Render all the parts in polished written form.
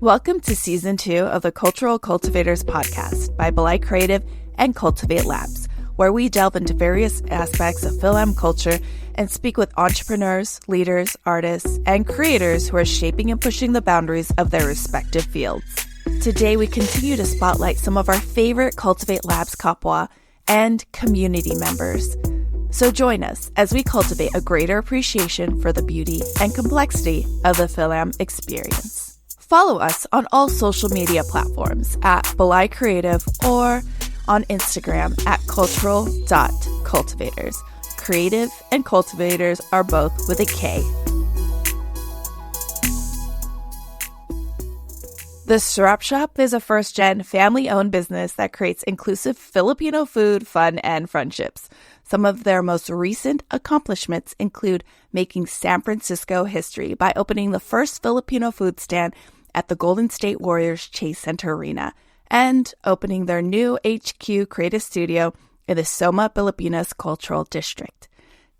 Welcome to Season 2 of the Cultural Cultivators podcast by Belay Creative and Cultivate Labs, where we delve into various aspects of Fil-Am culture and speak with entrepreneurs, leaders, artists, and creators who are shaping and pushing the boundaries of their respective fields. Today, we continue to spotlight some of our favorite Cultivate Labs kapwa and community members. So join us as we cultivate a greater appreciation for the beauty and complexity of the Fil-Am experience. Follow us on all social media platforms at Belay Creative or on Instagram at cultural.cultivators. Creative and cultivators are both with a K. The Sarap Shop is a first-gen, family-owned business that creates inclusive Filipino food, fun, and friendships. Some of their most recent accomplishments include making San Francisco history by opening the first Filipino food stand at the Golden State Warriors Chase Center Arena and opening their new HQ creative studio in the Soma Pilipinas Cultural District.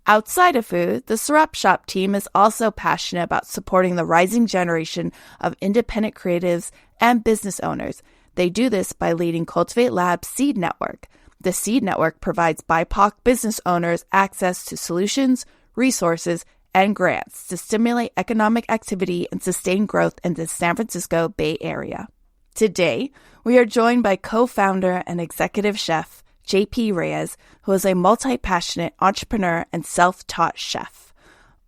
Outside of food, the Sarap Shop team is also passionate about supporting the rising generation of independent creatives and business owners. They do this by leading Cultivate Labs Seed Network. The Seed Network provides BIPOC business owners access to solutions, resources, and grants to stimulate economic activity and sustain growth in the San Francisco Bay Area. Today, we are joined by co-founder and executive chef JP Reyes, who is a multi-passionate entrepreneur and self-taught chef.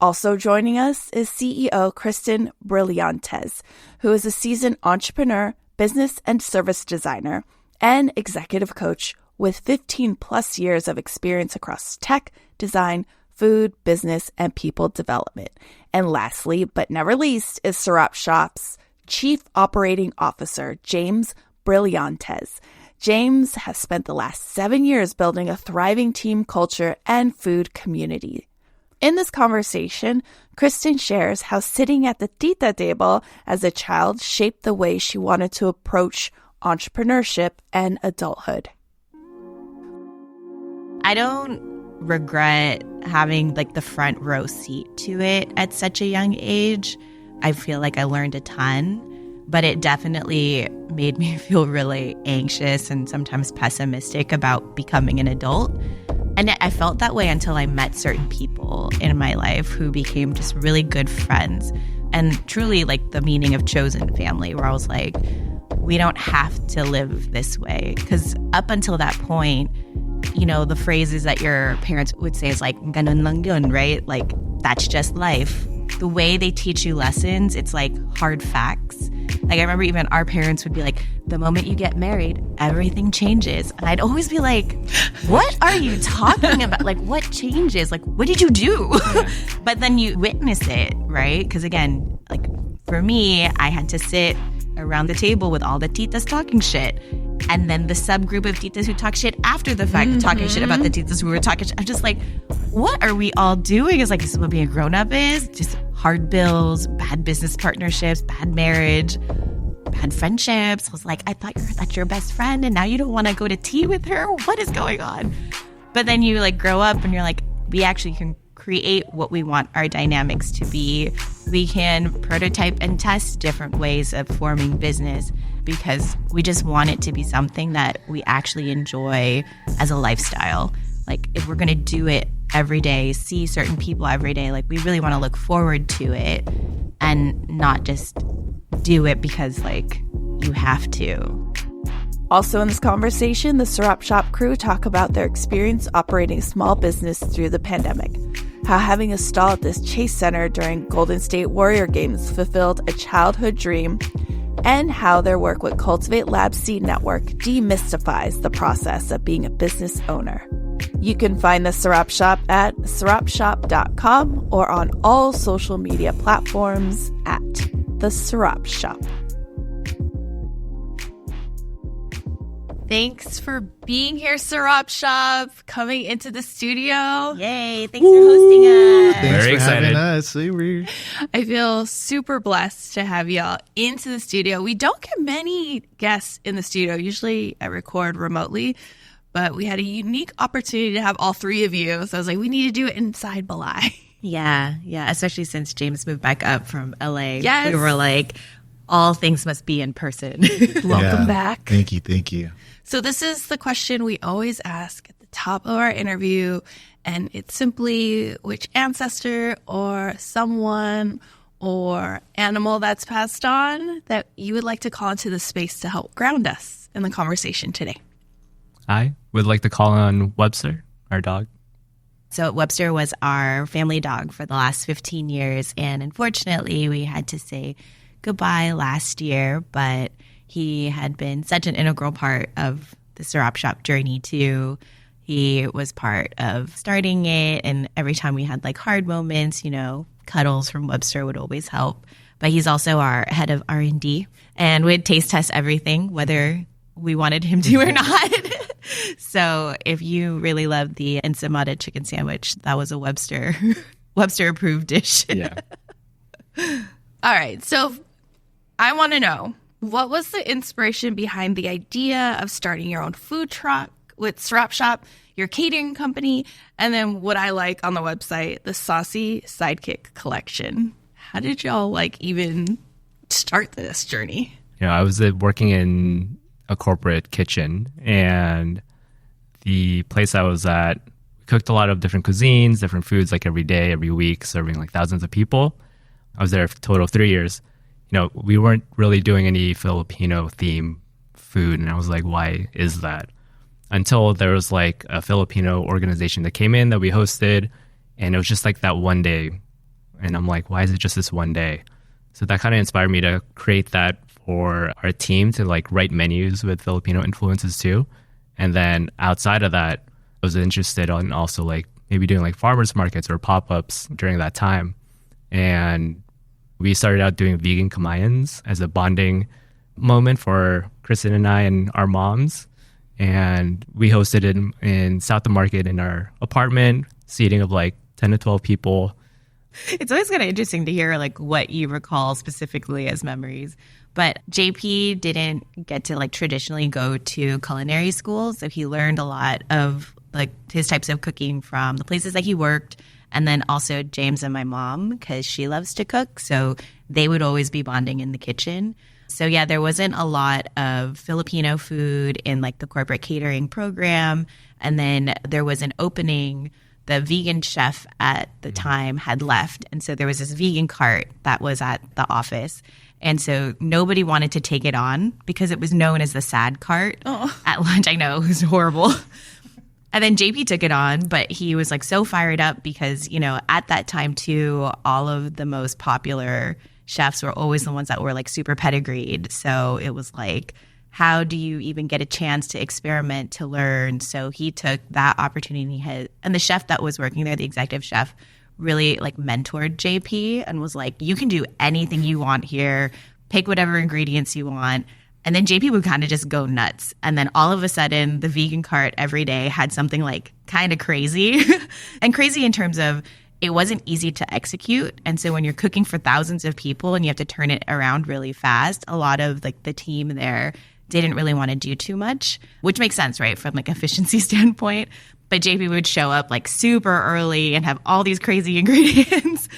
Also joining us is CEO Kristen Brillantes, who is a seasoned entrepreneur, business and service designer, and executive coach with 15 plus years of experience across tech, design, food, business, and people development. And lastly, but never least, is Sarap Shop's Chief Operating Officer, James Brillantes. James has spent the last 7 years building a thriving team culture and food community. In this conversation, Kristen shares how sitting at the tita table as a child shaped the way she wanted to approach entrepreneurship and adulthood. I don't regret having the front row seat to it at such a young age. I feel like I learned a ton, but it definitely made me feel really anxious and sometimes pessimistic about becoming an adult. And I felt that way until I met certain people in my life who became just really good friends and truly the meaning of chosen family, where I was like, we don't have to live this way. Because up until that point, the phrases that your parents would say is ganun lang yun, right? That's just life. The way they teach you lessons, it's hard facts. I remember even our parents would be like, the moment you get married, everything changes. And I'd always be like, what are you talking about? What changes? What did you do? Yeah. But then you witness it, right? Because again, for me, I had to sit around the table with all the titas talking shit. And then the subgroup of titas who talk shit after the fact, talking shit about the titas who were talking shit. I'm just like, what are we all doing? It's this is what being a grown-up is? Just hard bills, bad business partnerships, bad marriage, bad friendships. I was like, I thought that's your best friend and now you don't want to go to tea with her? What is going on? But then you grow up and you're like, we actually can create what we want our dynamics to be. We can prototype and test different ways of forming business because we just want it to be something that we actually enjoy as a lifestyle. If we're going to do it every day, see certain people every day, we really want to look forward to it and not just do it because you have to. Also in this conversation, the Sarap Shop crew talk about their experience operating a small business through the pandemic, how having a stall at this Chase Center during Golden State Warrior games fulfilled a childhood dream, and how their work with Cultivate Labs Seed Network demystifies the process of being a business owner. You can find the Sarap Shop at sarapshop.com or on all social media platforms at the Sarap Shop. Thanks for being here, Sarap Shop, coming into the studio. Yay, thanks for hosting us. Thanks Very for having excited. us. I feel super blessed to have y'all into the studio. We don't get many guests in the studio. Usually I record remotely, but we had a unique opportunity to have all three of you. So I was like, we need to do it inside Belay. Yeah, especially since James moved back up from LA. Yes. We were like, all things must be in person. Welcome back. Thank you. So this is the question we always ask at the top of our interview, and it's simply which ancestor or someone or animal that's passed on that you would like to call into the space to help ground us in the conversation today. I would like to call on Webster, our dog. So Webster was our family dog for the last 15 years, and unfortunately we had to say goodbye last year, but he had been such an integral part of the Sarap Shop journey too. He was part of starting it, and every time we had like hard moments, you know, cuddles from Webster would always help. But he's also our head of R&D, and we'd taste test everything, whether we wanted him to or not. So if you really loved the ensaymada chicken sandwich, that was a Webster approved dish. Yeah. All right. So I want to know, what was the inspiration behind the idea of starting your own food truck with Sarap Shop, your catering company, and then what I like on the website, the Saucy Sidekick collection? How did y'all like even start this journey? You know, I was working in a corporate kitchen, and the place I was at, we cooked a lot of different cuisines, different foods, like every day, every week, serving like thousands of people. I was there for a total of 3 years. You know, we weren't really doing any Filipino theme food, and I was like, why is that? Until there was like a Filipino organization that came in that we hosted, and it was just like that one day. And I'm like, why is it just this one day? So that kind of inspired me to create that for our team, to like write menus with Filipino influences too. And then outside of that, I was interested on also like maybe doing like farmers markets or pop-ups during that time. And we started out doing vegan kamayans as a bonding moment for Kristen and I and our moms. And we hosted it in South of Market in our apartment, seating of like 10 to 12 people. It's always kind of interesting to hear like what you recall specifically as memories. But JP didn't get to like traditionally go to culinary school, so he learned a lot of like his types of cooking from the places that he worked. And then also James and my mom, because she loves to cook, so they would always be bonding in the kitchen. So yeah, there wasn't a lot of Filipino food in like the corporate catering program. And then there was an opening. The vegan chef at the time had left. And so there was this vegan cart that was at the office. And so nobody wanted to take it on because it was known as the sad cart at lunch. I know, it was horrible. And then JP took it on, but he was like so fired up because, you know, at that time too, all of the most popular chefs were always the ones that were like super pedigreed. So it was like, how do you even get a chance to experiment, to learn? So he took that opportunity. And the chef that was working there, the executive chef, really like mentored JP and was like, you can do anything you want here, pick whatever ingredients you want. And then JP would kind of just go nuts. And then all of a sudden, the vegan cart every day had something like kind of crazy. And crazy in terms of it wasn't easy to execute. And so when you're cooking for thousands of people and you have to turn it around really fast, a lot of like the team there didn't really want to do too much, which makes sense, right, from like efficiency standpoint. But JP would show up like super early and have all these crazy ingredients.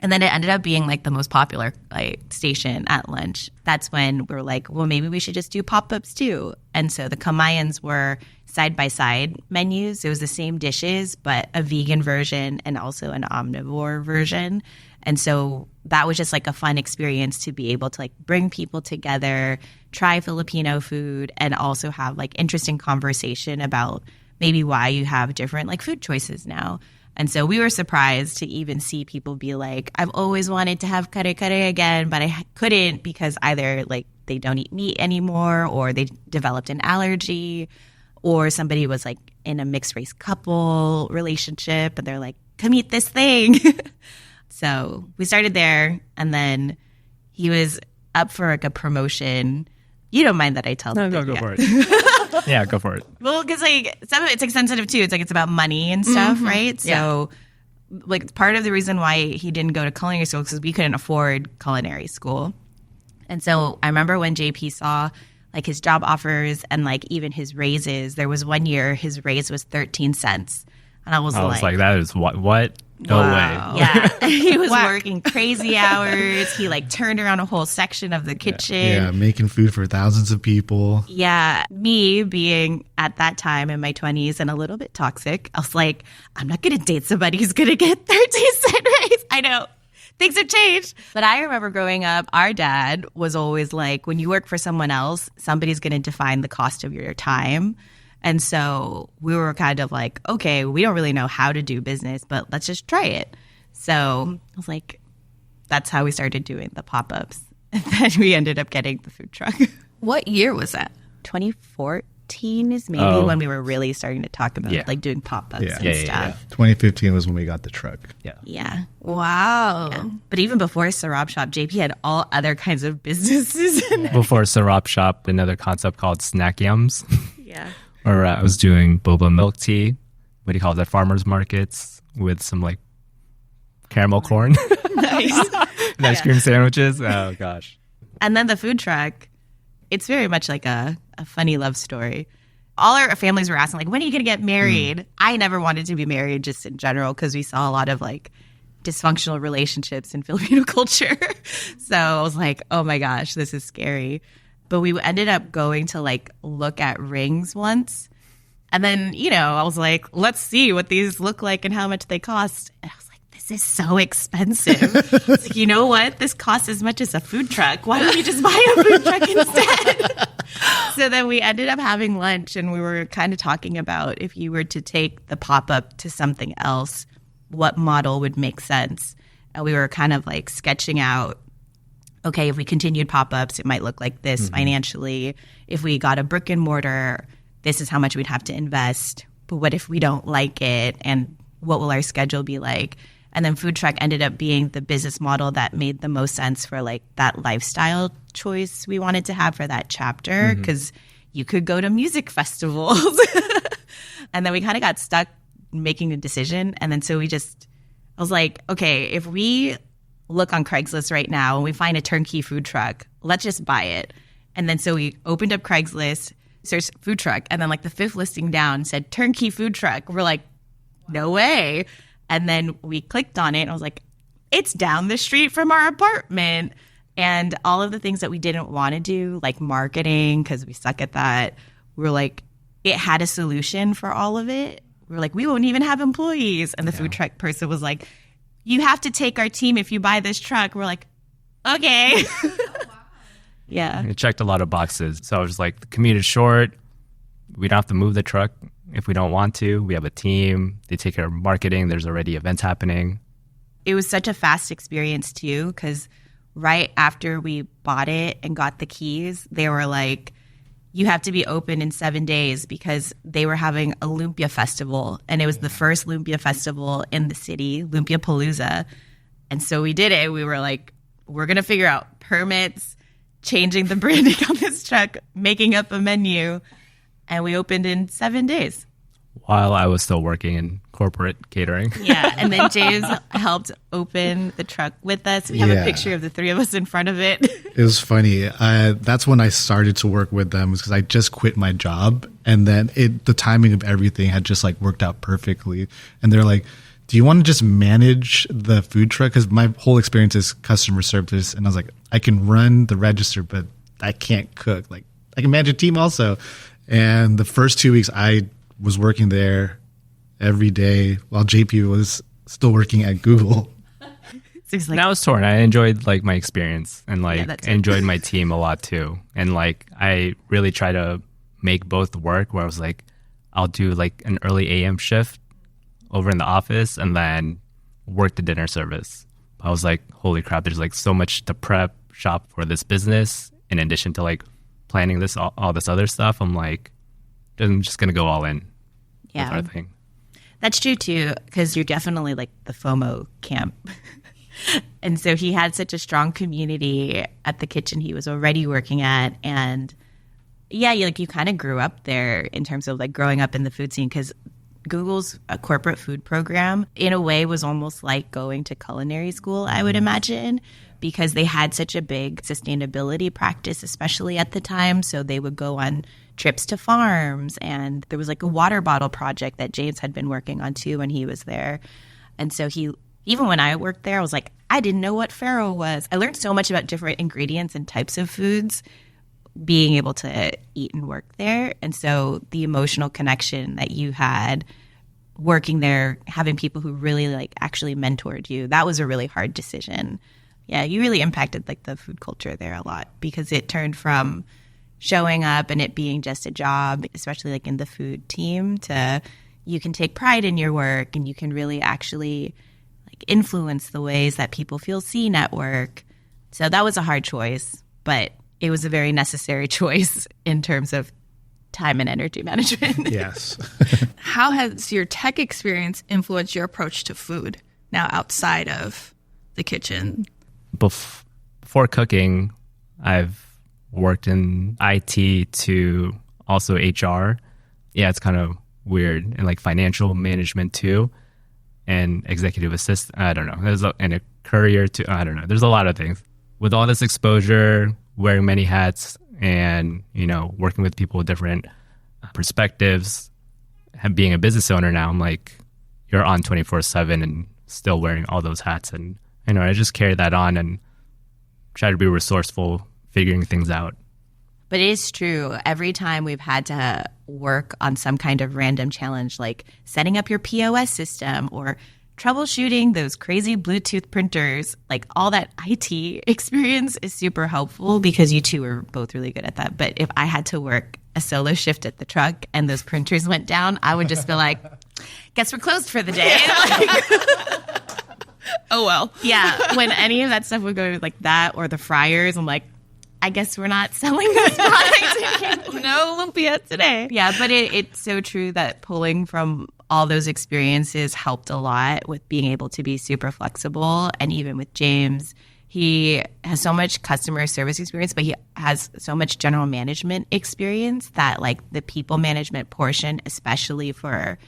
And then it ended up being like the most popular like station at lunch. That's when we were like, well, maybe we should just do pop-ups too. And so the kamayans were side-by-side menus. It was the same dishes, but a vegan version and also an omnivore version. And so that was just like a fun experience to be able to like bring people together, try Filipino food, and also have like interesting conversation about maybe why you have different like food choices now. And so we were surprised to even see people be like, I've always wanted to have kare-kare again, but I couldn't because either like they don't eat meat anymore or they developed an allergy or somebody was like in a mixed race couple relationship and they're like, come eat this thing. So we started there, and then he was up for like a promotion. You don't mind that I tell No, them? go for it. Yeah, go for it. Well, because like some of it's like sensitive too. It's like it's about money and stuff, right? So, like part of the reason why he didn't go to culinary school is because we couldn't afford culinary school. And so I remember when JP saw like his job offers and like even his raises. There was one year his raise was 13 cents, and I was like, that is what? No way. Yeah. He was working crazy hours. He like turned around a whole section of the kitchen. Yeah, making food for thousands of people. Yeah. Me being at that time in my 20s and a little bit toxic, I was like, I'm not going to date somebody who's going to get 13-cent raise. I know. Things have changed. But I remember growing up, our dad was always like, when you work for someone else, somebody's going to define the cost of your time. And so we were kind of like, okay, we don't really know how to do business, but let's just try it. So I was like, that's how we started doing the pop-ups. And then we ended up getting the food truck. What year was that? 2014 is maybe when we were really starting to talk about like doing pop-ups and stuff. Yeah. 2015 was when we got the truck. Yeah. Wow. Yeah. But even before Sarap Shop, JP had all other kinds of businesses. Before Sarap Shop, another concept called snack yums. Yeah. Or I was doing boba milk tea. What do you call that? Farmers markets with some like caramel corn. Nice. And ice cream sandwiches. Oh, gosh. And then the food truck, it's very much like a funny love story. All our families were asking, like, when are you going to get married? I never wanted to be married just in general because we saw a lot of like dysfunctional relationships in Filipino culture. So I was like, oh my gosh, this is scary. But we ended up going to like look at rings once. And then, you know, I was like, let's see what these look like and how much they cost. And I was like, this is so expensive. It's like, you know what? This costs as much as a food truck. Why don't we just buy a food truck instead? So then we ended up having lunch and we were kind of talking about if you were to take the pop-up to something else, what model would make sense. And we were kind of like sketching out, okay, if we continued pop-ups, it might look like this financially. If we got a brick and mortar, this is how much we'd have to invest. But what if we don't like it? And what will our schedule be like? And then food truck ended up being the business model that made the most sense for like that lifestyle choice we wanted to have for that chapter, because you could go to music festivals. And then we kind of got stuck making a decision. And then so I was like, okay, if we look on Craigslist right now and we find a turnkey food truck, let's just buy it. And then so we opened up Craigslist, searched food truck, and then like the fifth listing down said turnkey food truck. We're like, no way. And then we clicked on it and I was like, it's down the street from our apartment. And all of the things that we didn't want to do, like marketing, because we suck at that, we were like, it had a solution for all of it. We were like, we won't even have employees. And the food truck person was like, you have to take our team if you buy this truck. We're like, okay. Yeah. It checked a lot of boxes. So I was like, the commute is short. We don't have to move the truck if we don't want to. We have a team. They take care of marketing. There's already events happening. It was such a fast experience too, because right after we bought it and got the keys, they were like, you have to be open in 7 days, because they were having a Lumpia festival. And it was the first Lumpia festival in the city, Lumpia Palooza. And so we did it. We were like, we're going to figure out permits, changing the branding on this truck, making up a menu. And we opened in 7 days. While I was still working in corporate catering. Yeah. And then James helped open the truck with us. We have a picture of the three of us in front of it. It was funny. That's when I started to work with them, because I just quit my job. And then the timing of everything had just like worked out perfectly. And they're like, do you want to just manage the food truck? Because my whole experience is customer service. And I was like, I can run the register, but I can't cook. Like, I can manage a team also. And the first 2 weeks I was working there every day while JP was still working at Google. Seems like And I was torn. I enjoyed like my experience and like that's I enjoyed my team a lot too. And like I really try to make both work, where I was like, I'll do like an early AM shift over in the office and then work the dinner service. I was like, holy crap, there's like so much to prep shop for this business in addition to like planning this all this other stuff. I'm like, I'm just gonna go all in with our thing. That's true too, because you're definitely like the FOMO camp. And so he had such a strong community at the kitchen he was already working at. And yeah, you kind of grew up there in terms of like growing up in the food scene, because Google's corporate food program in a way was almost like going to culinary school, I would imagine, because they had such a big sustainability practice, especially at the time. So they would go on trips to farms, and there was like a water bottle project that James had been working on too when he was there. And so even when I worked there, I was like, I didn't know what farro was. I learned so much about different ingredients and types of foods being able to eat and work there. And so the emotional connection that you had working there, having people who really like actually mentored you, that was a really hard decision. Yeah, you really impacted like the food culture there a lot, because it turned from showing up and it being just a job, especially like in the food team, to you can take pride in your work and you can really actually like influence the ways that people feel seen at work. So that was a hard choice, but it was a very necessary choice in terms of time and energy management. Yes. How has your tech experience influenced your approach to food now outside of the kitchen? Before cooking, I've worked in IT to also HR. Yeah, it's kind of weird. And like financial management too. And executive assistant. I don't know. And a courier too. I don't know. There's a lot of things. With all this exposure, wearing many hats, and, you know, working with people with different perspectives, and being a business owner now, I'm like, you're on 24/7 and still wearing all those hats. And, you know, I just carry that on and try to be resourceful, figuring things out. But it is true. Every time we've had to work on some kind of random challenge, like setting up your POS system or troubleshooting those crazy Bluetooth printers, like all that IT experience is super helpful, because you two are both really good at that. But if I had to work a solo shift at the truck and those printers went down, I would just be like, guess we're closed for the day. Oh, well. Yeah. When any of that stuff would go like that, or the fryers, I'm like, I guess we're not selling this product anymore. No lumpia today. Yeah, but it's so true that pulling from all those experiences helped a lot with being able to be super flexible. And even with James, he has so much customer service experience, but he has so much general management experience that like the people management portion, especially for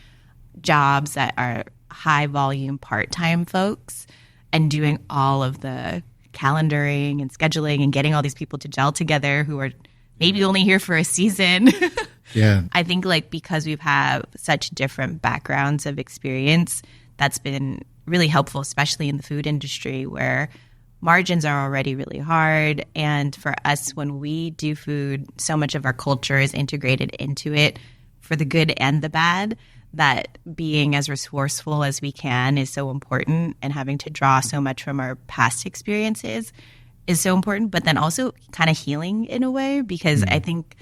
jobs that are high volume part-time folks, and doing all of the calendaring and scheduling and getting all these people to gel together who are maybe only here for a season. Yeah. I think like because we've had such different backgrounds of experience, that's been really helpful, especially in the food industry where margins are already really hard. And for us, when we do food, so much of our culture is integrated into it for the good and the bad, that being as resourceful as we can is so important, and having to draw so much from our past experiences is so important, but then also kind of healing in a way, because I think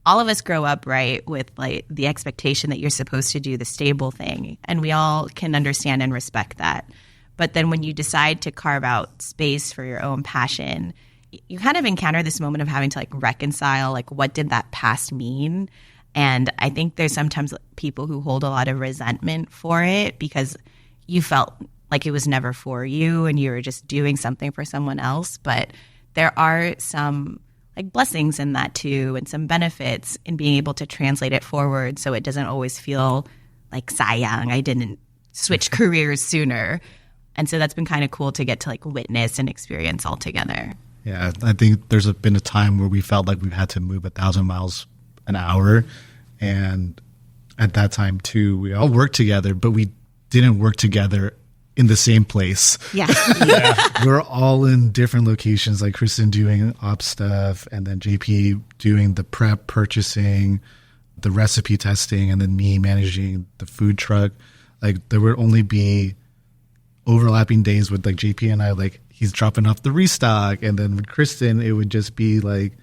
all of us grow up, right, with like the expectation that you're supposed to do the stable thing, and we all can understand and respect that. But then when you decide to carve out space for your own passion, you kind of encounter this moment of having to like reconcile, like, what did that past mean? And I think there's sometimes people who hold a lot of resentment for it because you felt like it was never for you and you were just doing something for someone else. But there are some like blessings in that too, and some benefits in being able to translate it forward, so it doesn't always feel like sayang, I didn't switch careers sooner. And so that's been kind of cool to get to like witness and experience all together. Yeah, I think there's been a time where we felt like we've had to move 1,000 miles an hour. And at that time, too, we all worked together, but we didn't work together in the same place. Yeah. We're all in different locations, like Kristen doing ops stuff, and then JP doing the prep, purchasing, the recipe testing, and then me managing the food truck. Like, there would only be overlapping days with, like, JP and I, like, he's dropping off the restock. And then with Kristen, it would just be, like,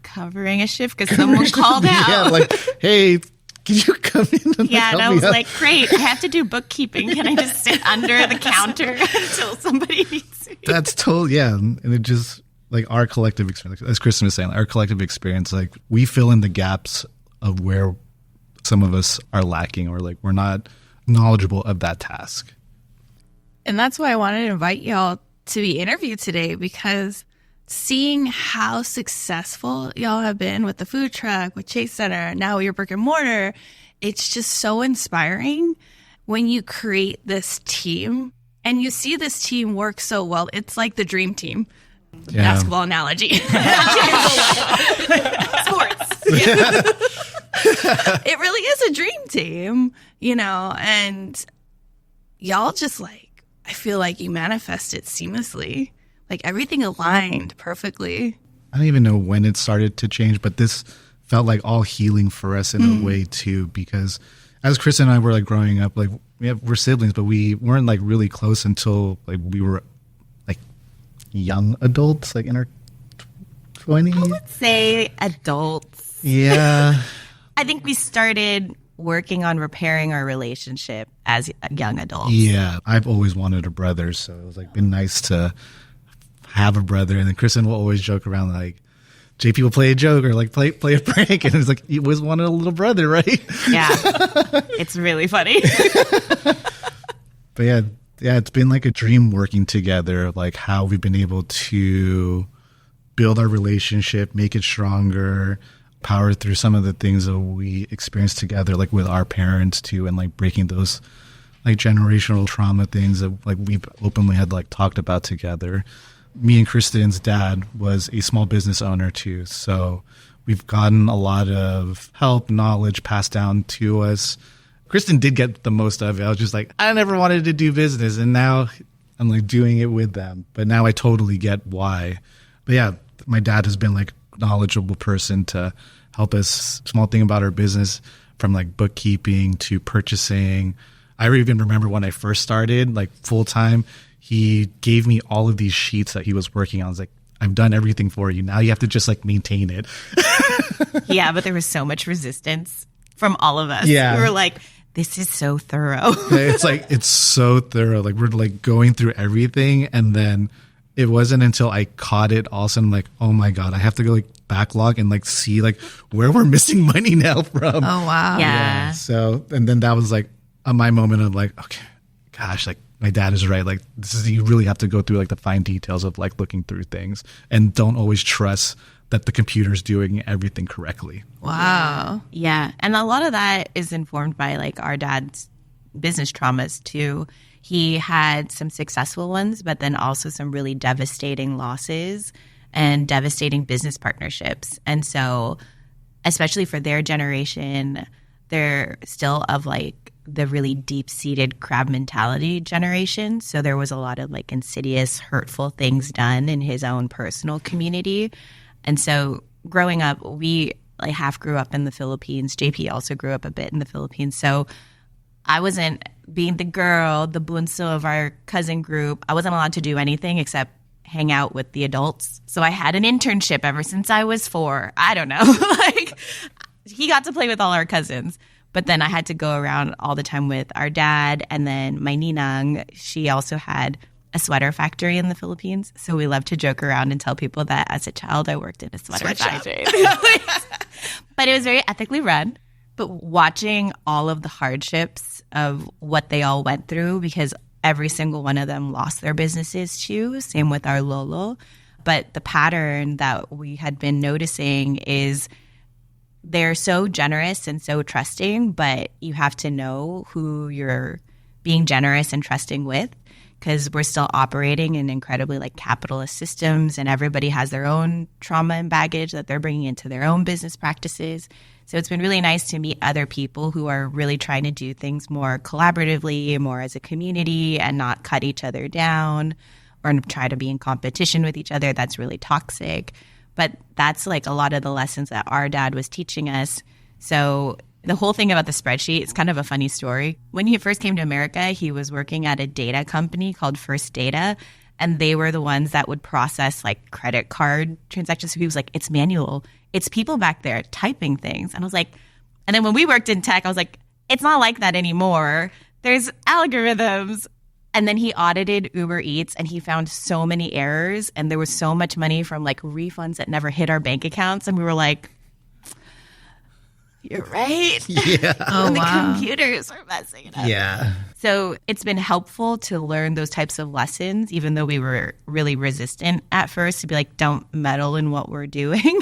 covering a shift because someone called out. Yeah, like, hey, can you come in and yeah, help and I me was out? like, great, I have to do bookkeeping. Can I just sit under the counter until somebody needs me? That's totally, yeah. And it just, like, our collective experience, as Kristen was saying, our collective experience, like, we fill in the gaps of where some of us are lacking, or, like, we're not knowledgeable of that task. And that's why I wanted to invite y'all to be interviewed today, because seeing how successful y'all have been with the food truck, with Chase Center, now your brick and mortar, it's just so inspiring when you create this team and you see this team work so well. It's like the dream team. Yeah. Basketball analogy. Sports. Yeah. It really is a dream team, you know, and y'all just like, I feel like you manifested seamlessly. Like everything aligned perfectly. I don't even know when it started to change, but this felt like all healing for us in a way too, because as Kristen and I were like growing up, like we're siblings, but we weren't like really close until like we were like young adults, like in our 20s. I would say adults. Yeah. I think we started working on repairing our relationship as young adults. Yeah. I've always wanted a brother, so it was like been nice to have a brother. And then Kristen will always joke around like, JP will play a joke or like play a prank, and it's like, you always wanted a little brother, right? Yeah. It's really funny. But yeah, it's been like a dream working together, like how we've been able to build our relationship, make it stronger, power through some of the things that we experienced together, like with our parents too, and like breaking those like generational trauma things that like we've openly had like talked about together. Me and Kristen's dad was a small business owner too, so we've gotten a lot of help, knowledge passed down to us. Kristen did get the most of it. I was just like, I never wanted to do business, and now I'm like doing it with them. But now I totally get why. But yeah, my dad has been like a knowledgeable person to help us. Small thing about our business, from like bookkeeping to purchasing. I even remember when I first started like full time, he gave me all of these sheets that he was working on. I was like, I've done everything for you. Now you have to just like maintain it. Yeah, but there was so much resistance from all of us. Yeah. We were like, this is so thorough. It's like, it's so thorough. Like we're like going through everything. And then it wasn't until I caught it all of a sudden, like, oh my God, I have to go like backlog and like see like where we're missing money now from. Oh, wow. Yeah. So, and then that was like my moment of like, okay, gosh, like my dad is right. Like this is, you really have to go through like the fine details of like looking through things, and don't always trust that the computer's doing everything correctly. Wow. Yeah. And a lot of that is informed by like our dad's business traumas too. He had some successful ones, but then also some really devastating losses and devastating business partnerships. And so, especially for their generation, they're still of like the really deep-seated crab mentality generation. So there was a lot of like insidious, hurtful things done in his own personal community. And so growing up, we like half grew up in the Philippines. JP also grew up a bit in the Philippines. So I wasn't, being the girl, the bunso of our cousin group, I wasn't allowed to do anything except hang out with the adults. So I had an internship ever since I was 4. I don't know. Like he got to play with all our cousins. But then I had to go around all the time with our dad. And then my ninang, she also had a sweater factory in the Philippines. So we love to joke around and tell people that as a child I worked in a sweater factory. But it was very ethically run. But watching all of the hardships of what they all went through, because every single one of them lost their businesses too. Same with our Lolo. But the pattern that we had been noticing is they're so generous and so trusting, but you have to know who you're being generous and trusting with, because we're still operating in incredibly like capitalist systems, and everybody has their own trauma and baggage that they're bringing into their own business practices. So it's been really nice to meet other people who are really trying to do things more collaboratively, more as a community, and not cut each other down or try to be in competition with each other. That's really toxic. But that's like a lot of the lessons that our dad was teaching us. So the whole thing about the spreadsheet, it's kind of a funny story. When he first came to America, he was working at a data company called First Data, and they were the ones that would process like credit card transactions. So he was like, it's manual. It's people back there typing things. And I was like, and then when we worked in tech, I was like, it's not like that anymore. There's algorithms. And then he audited Uber Eats, and he found so many errors, and there was so much money from like refunds that never hit our bank accounts. And we were like, you're right. Yeah. Oh, The wow. computers are messing it up. Yeah. So it's been helpful to learn those types of lessons, even though we were really resistant at first, to be like, don't meddle in what we're doing.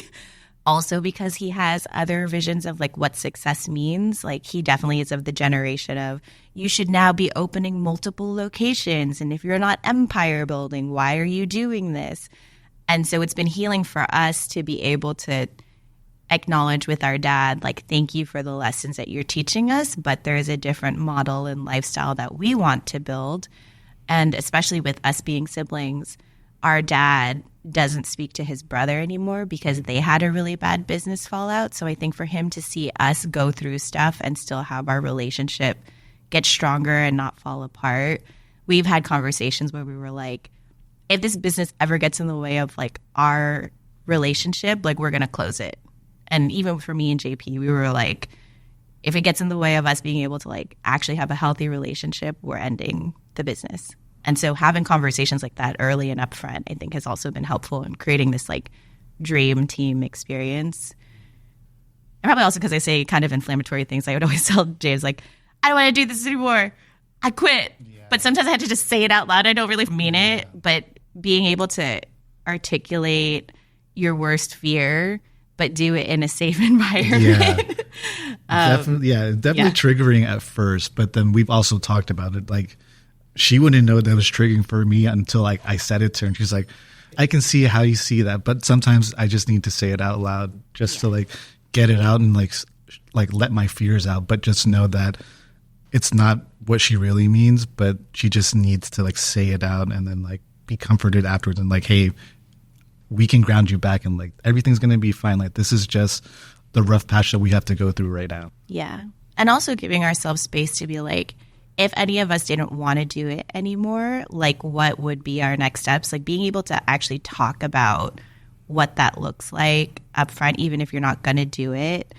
Also because he has other visions of like what success means. Like he definitely is of the generation of, you should now be opening multiple locations. And if you're not empire building, why are you doing this? And so it's been healing for us to be able to acknowledge with our dad, like, thank you for the lessons that you're teaching us, but there is a different model and lifestyle that we want to build. And especially with us being siblings, our dad doesn't speak to his brother anymore because they had a really bad business fallout. So I think for him to see us go through stuff and still have our relationship get stronger and not fall apart, we've had conversations where we were like, if this business ever gets in the way of like our relationship, like, we're going to close it. And even for me and JP, we were like, if it gets in the way of us being able to like actually have a healthy relationship, we're ending the business. And so having conversations like that early and upfront, I think, has also been helpful in creating this like dream team experience. And probably also because I say kind of inflammatory things. I would always tell James, like, I don't want to do this anymore. I quit. Yeah. But sometimes I have to just say it out loud. I don't really mean it. But being able to articulate your worst fear, but do it in a safe environment. Yeah. Definitely triggering at first. But then we've also talked about it. Like, she wouldn't know that it was triggering for me until like I said it to her. And she's like, I can see how you see that. But sometimes I just need to say it out loud just to like get it out and like let my fears out. But just know that it's not what she really means, but she just needs to like say it out and then like be comforted afterwards and like, hey, we can ground you back and like everything's going to be fine. Like, this is just the rough patch that we have to go through right now. Yeah. And also giving ourselves space to be like, if any of us didn't want to do it anymore, like, what would be our next steps? Like, being able to actually talk about what that looks like up front, even if you're not going to do it.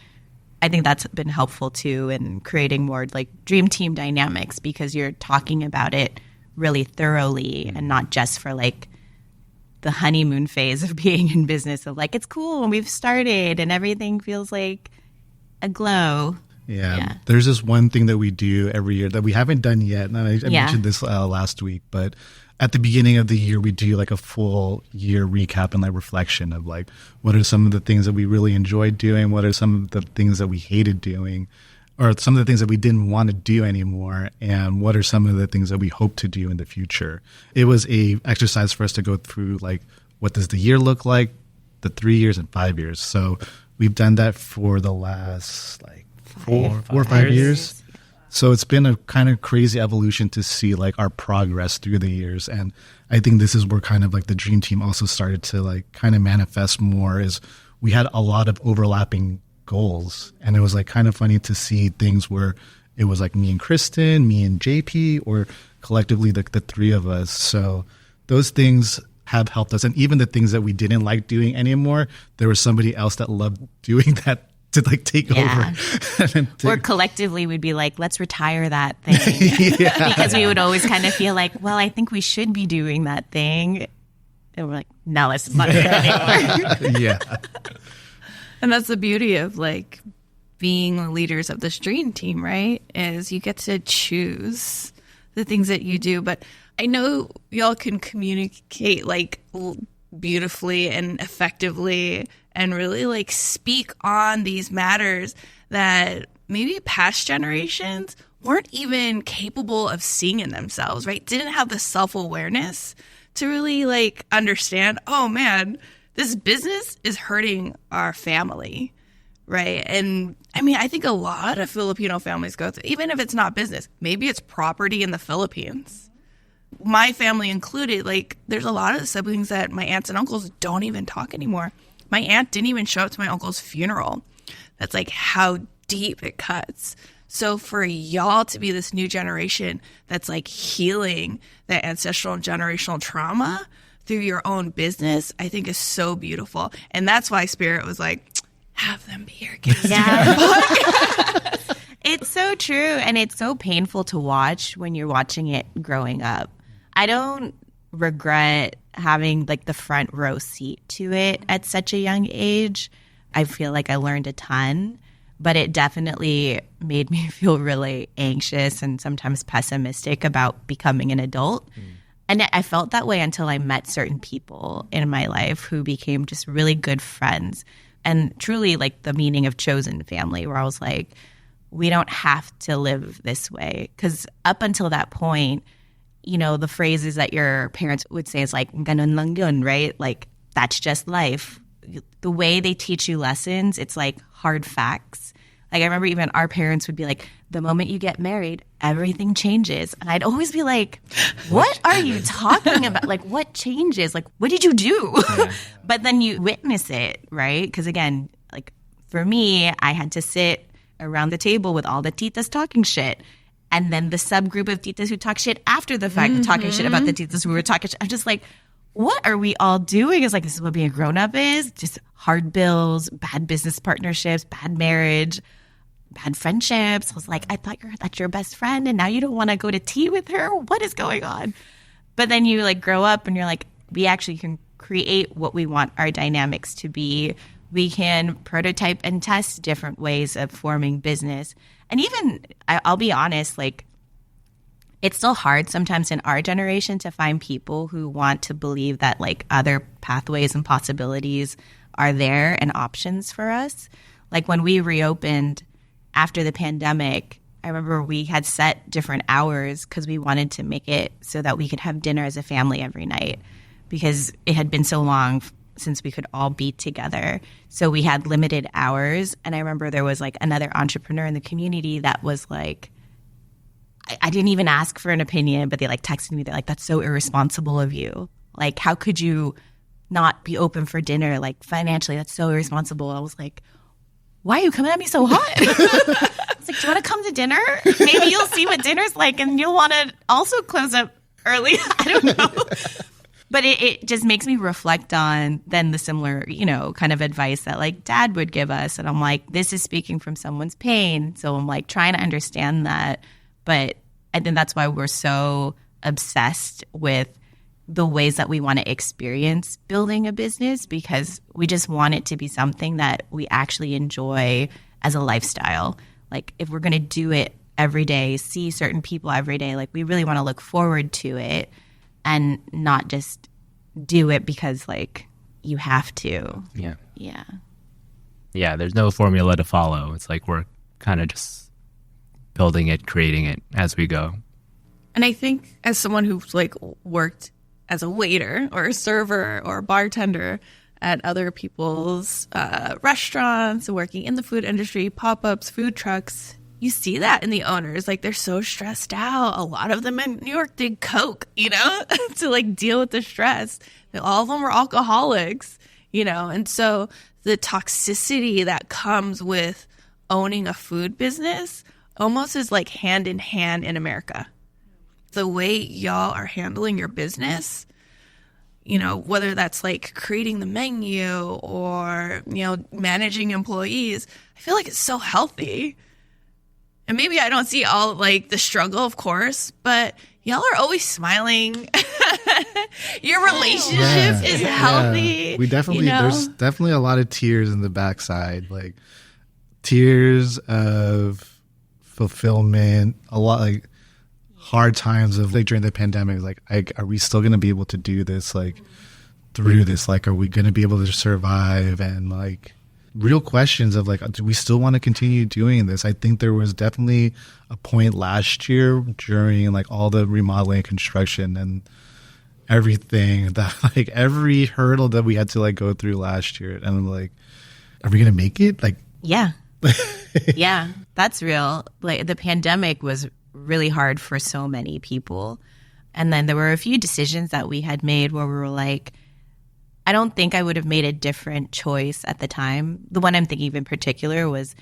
I think that's been helpful too in creating more like dream team dynamics, because you're talking about it really thoroughly and not just for like the honeymoon phase of being in business of like, it's cool and we've started and everything feels like a glow. Yeah. There's this one thing that we do every year that we haven't done yet. And I mentioned this last week, but at the beginning of the year, we do like a full year recap and like reflection of like, what are some of the things that we really enjoyed doing? What are some of the things that we hated doing? Or some of the things that we didn't want to do anymore? And what are some of the things that we hope to do in the future? It was a exercise for us to go through like, what does the year look like, the 3 years and 5 years? So we've done that for the last like four or 5 years. So it's been a kind of crazy evolution to see like our progress through the years. And I think this is where kind of like the dream team also started to like kind of manifest more, is we had a lot of overlapping goals. And it was like kind of funny to see things where it was like me and Kristen, me and JP, or collectively the three of us. So those things have helped us. And even the things that we didn't like doing anymore, there was somebody else that loved doing that to like take over. Or collectively we'd be like, let's retire that thing. Because we would always kind of feel like, well, I think we should be doing that thing. And we're like, no, let's not do it anymore. Yeah. And that's the beauty of like being the leaders of this dream team, right? Is you get to choose the things that you do. But I know y'all can communicate like beautifully and effectively and really like speak on these matters that maybe past generations weren't even capable of seeing in themselves, right? Didn't have the self-awareness to really like understand, oh man, this business is hurting our family, right? And I mean, I think a lot of Filipino families go through, even if it's not business, maybe it's property in the Philippines. My family included, like there's a lot of siblings that my aunts and uncles don't even talk anymore. My aunt didn't even show up to my uncle's funeral. That's like how deep it cuts. So for y'all to be this new generation that's like healing that ancestral and generational trauma through your own business, I think is so beautiful. And that's why Spirit was like, have them be your guests. Yeah. It's so true. And it's so painful to watch when you're watching it growing up. I don't regret having like the front row seat to it at such a young age. I feel like I learned a ton, but it definitely made me feel really anxious and sometimes pessimistic about becoming an adult. And I felt that way until I met certain people in my life who became just really good friends. And truly like the meaning of chosen family, where I was like, we don't have to live this way. Because up until that point, you know, the phrases that your parents would say is like, ganun lang yun, right? Like, that's just life. the way they teach you lessons, it's like hard facts. Like I remember even our parents would be like, the moment you get married, everything changes. And I'd always be like, what are you talking about? Like, what changes? Like, what did you do? Yeah. But then you witness it, right? Because again, like for me, I had to sit around the table with all the titas talking shit. And then the subgroup of titas who talk shit after the fact, talking shit about the titas who were talking shit. I'm just like, what are we all doing? It's like, this is what being a grown-up is. Just hard bills, bad business partnerships, bad marriage, bad friendships. I was like, I thought that's your best friend, and now you don't want to go to tea with her? What is going on? But then you like grow up and you're like, we actually can create what we want our dynamics to be. We can prototype and test different ways of forming business. And even, I'll be honest, like, it's still hard sometimes in our generation to find people who want to believe that like other pathways and possibilities are there and options for us. Like when we reopened after the pandemic, I remember we had set different hours because we wanted to make it so that we could have dinner as a family every night, because it had been so long since we could all be together. So we had limited hours. And I remember there was like another entrepreneur in the community that was like, I didn't even ask for an opinion, but they like texted me. They're like, that's so irresponsible of you. Like, how could you not be open for dinner? Like financially, that's so irresponsible. I was like, why are you coming at me so hot? It's like, do you want to come to dinner? Maybe you'll see what dinner's like and you'll want to also close up early. I don't know. But it just makes me reflect on then the similar, you know, kind of advice that like dad would give us. And I'm like, this is speaking from someone's pain. So I'm like trying to understand that. But I think that's why we're so obsessed with the ways that we want to experience building a business, because we just want it to be something that we actually enjoy as a lifestyle. Like if we're going to do it every day, see certain people every day, like we really want to look forward to it and not just do it because like you have to. Yeah. Yeah. Yeah, there's no formula to follow. It's like we're kind of just building it, creating it as we go. And I think as someone who's like worked as a waiter or a server or a bartender at other people's restaurants, working in the food industry, pop-ups, food trucks, you see that in the owners. Like they're so stressed out. A lot of them in New York did coke, you know, to like deal with the stress. All of them were alcoholics, you know. And so the toxicity that comes with owning a food business almost is like hand in hand in America. The way y'all are handling your business, you know, whether that's like creating the menu or, you know, managing employees, I feel like it's so healthy. And maybe I don't see all like the struggle, of course, but y'all are always smiling. Your relationship is healthy. Yeah. We definitely, you know? There's definitely a lot of tears in the backside, like tears of fulfillment, a lot like hard times of like during the pandemic, like are we still going to be able to do this like through this? Like, are we going to be able to survive? And like real questions of like, do we still want to continue doing this? I think there was definitely a point last year during like all the remodeling and construction and everything that like every hurdle that we had to like go through last year, and I'm like, are we going to make it? Like, yeah. Yeah, that's real. Like the pandemic was really hard for so many people. And then there were a few decisions that we had made where we were like, I don't think I would have made a different choice at the time. The one I'm thinking of in particular was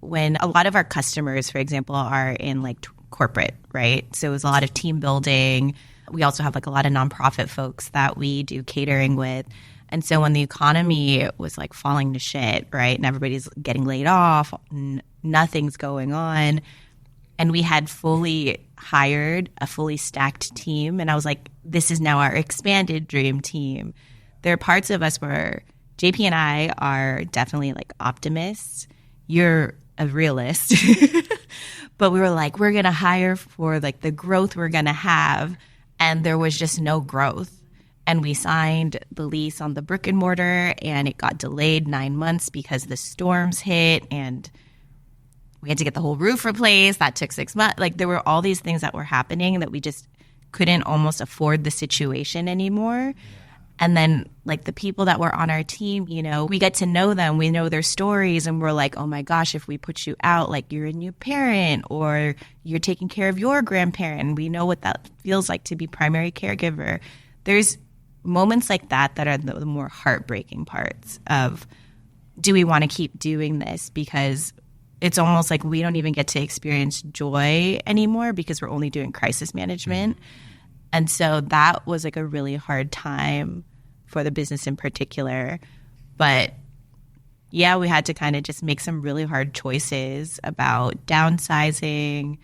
when a lot of our customers, for example, are in like corporate, right? So it was a lot of team building. We also have like a lot of nonprofit folks that we do catering with. And so when the economy was like falling to shit, right, and everybody's getting laid off, nothing's going on, and we had fully hired a fully stacked team, and I was like, this is now our expanded dream team. There are parts of us where JP and I are definitely like optimists. You're a realist. But we were like, we're going to hire for like the growth we're going to have, and there was just no growth. And we signed the lease on the brick and mortar, and it got delayed 9 months because the storms hit, and we had to get the whole roof replaced. That took 6 months. Like there were all these things that were happening that we just couldn't almost afford the situation anymore. And then like the people that were on our team, you know, we get to know them, we know their stories, and we're like, oh my gosh, if we put you out, like you're a new parent or you're taking care of your grandparent, and we know what that feels like to be primary caregiver. There's moments like that that are the more heartbreaking parts of, do we want to keep doing this? Because it's almost like we don't even get to experience joy anymore because we're only doing crisis management. And so that was like a really hard time for the business in particular. But yeah, we had to kind of just make some really hard choices about downsizing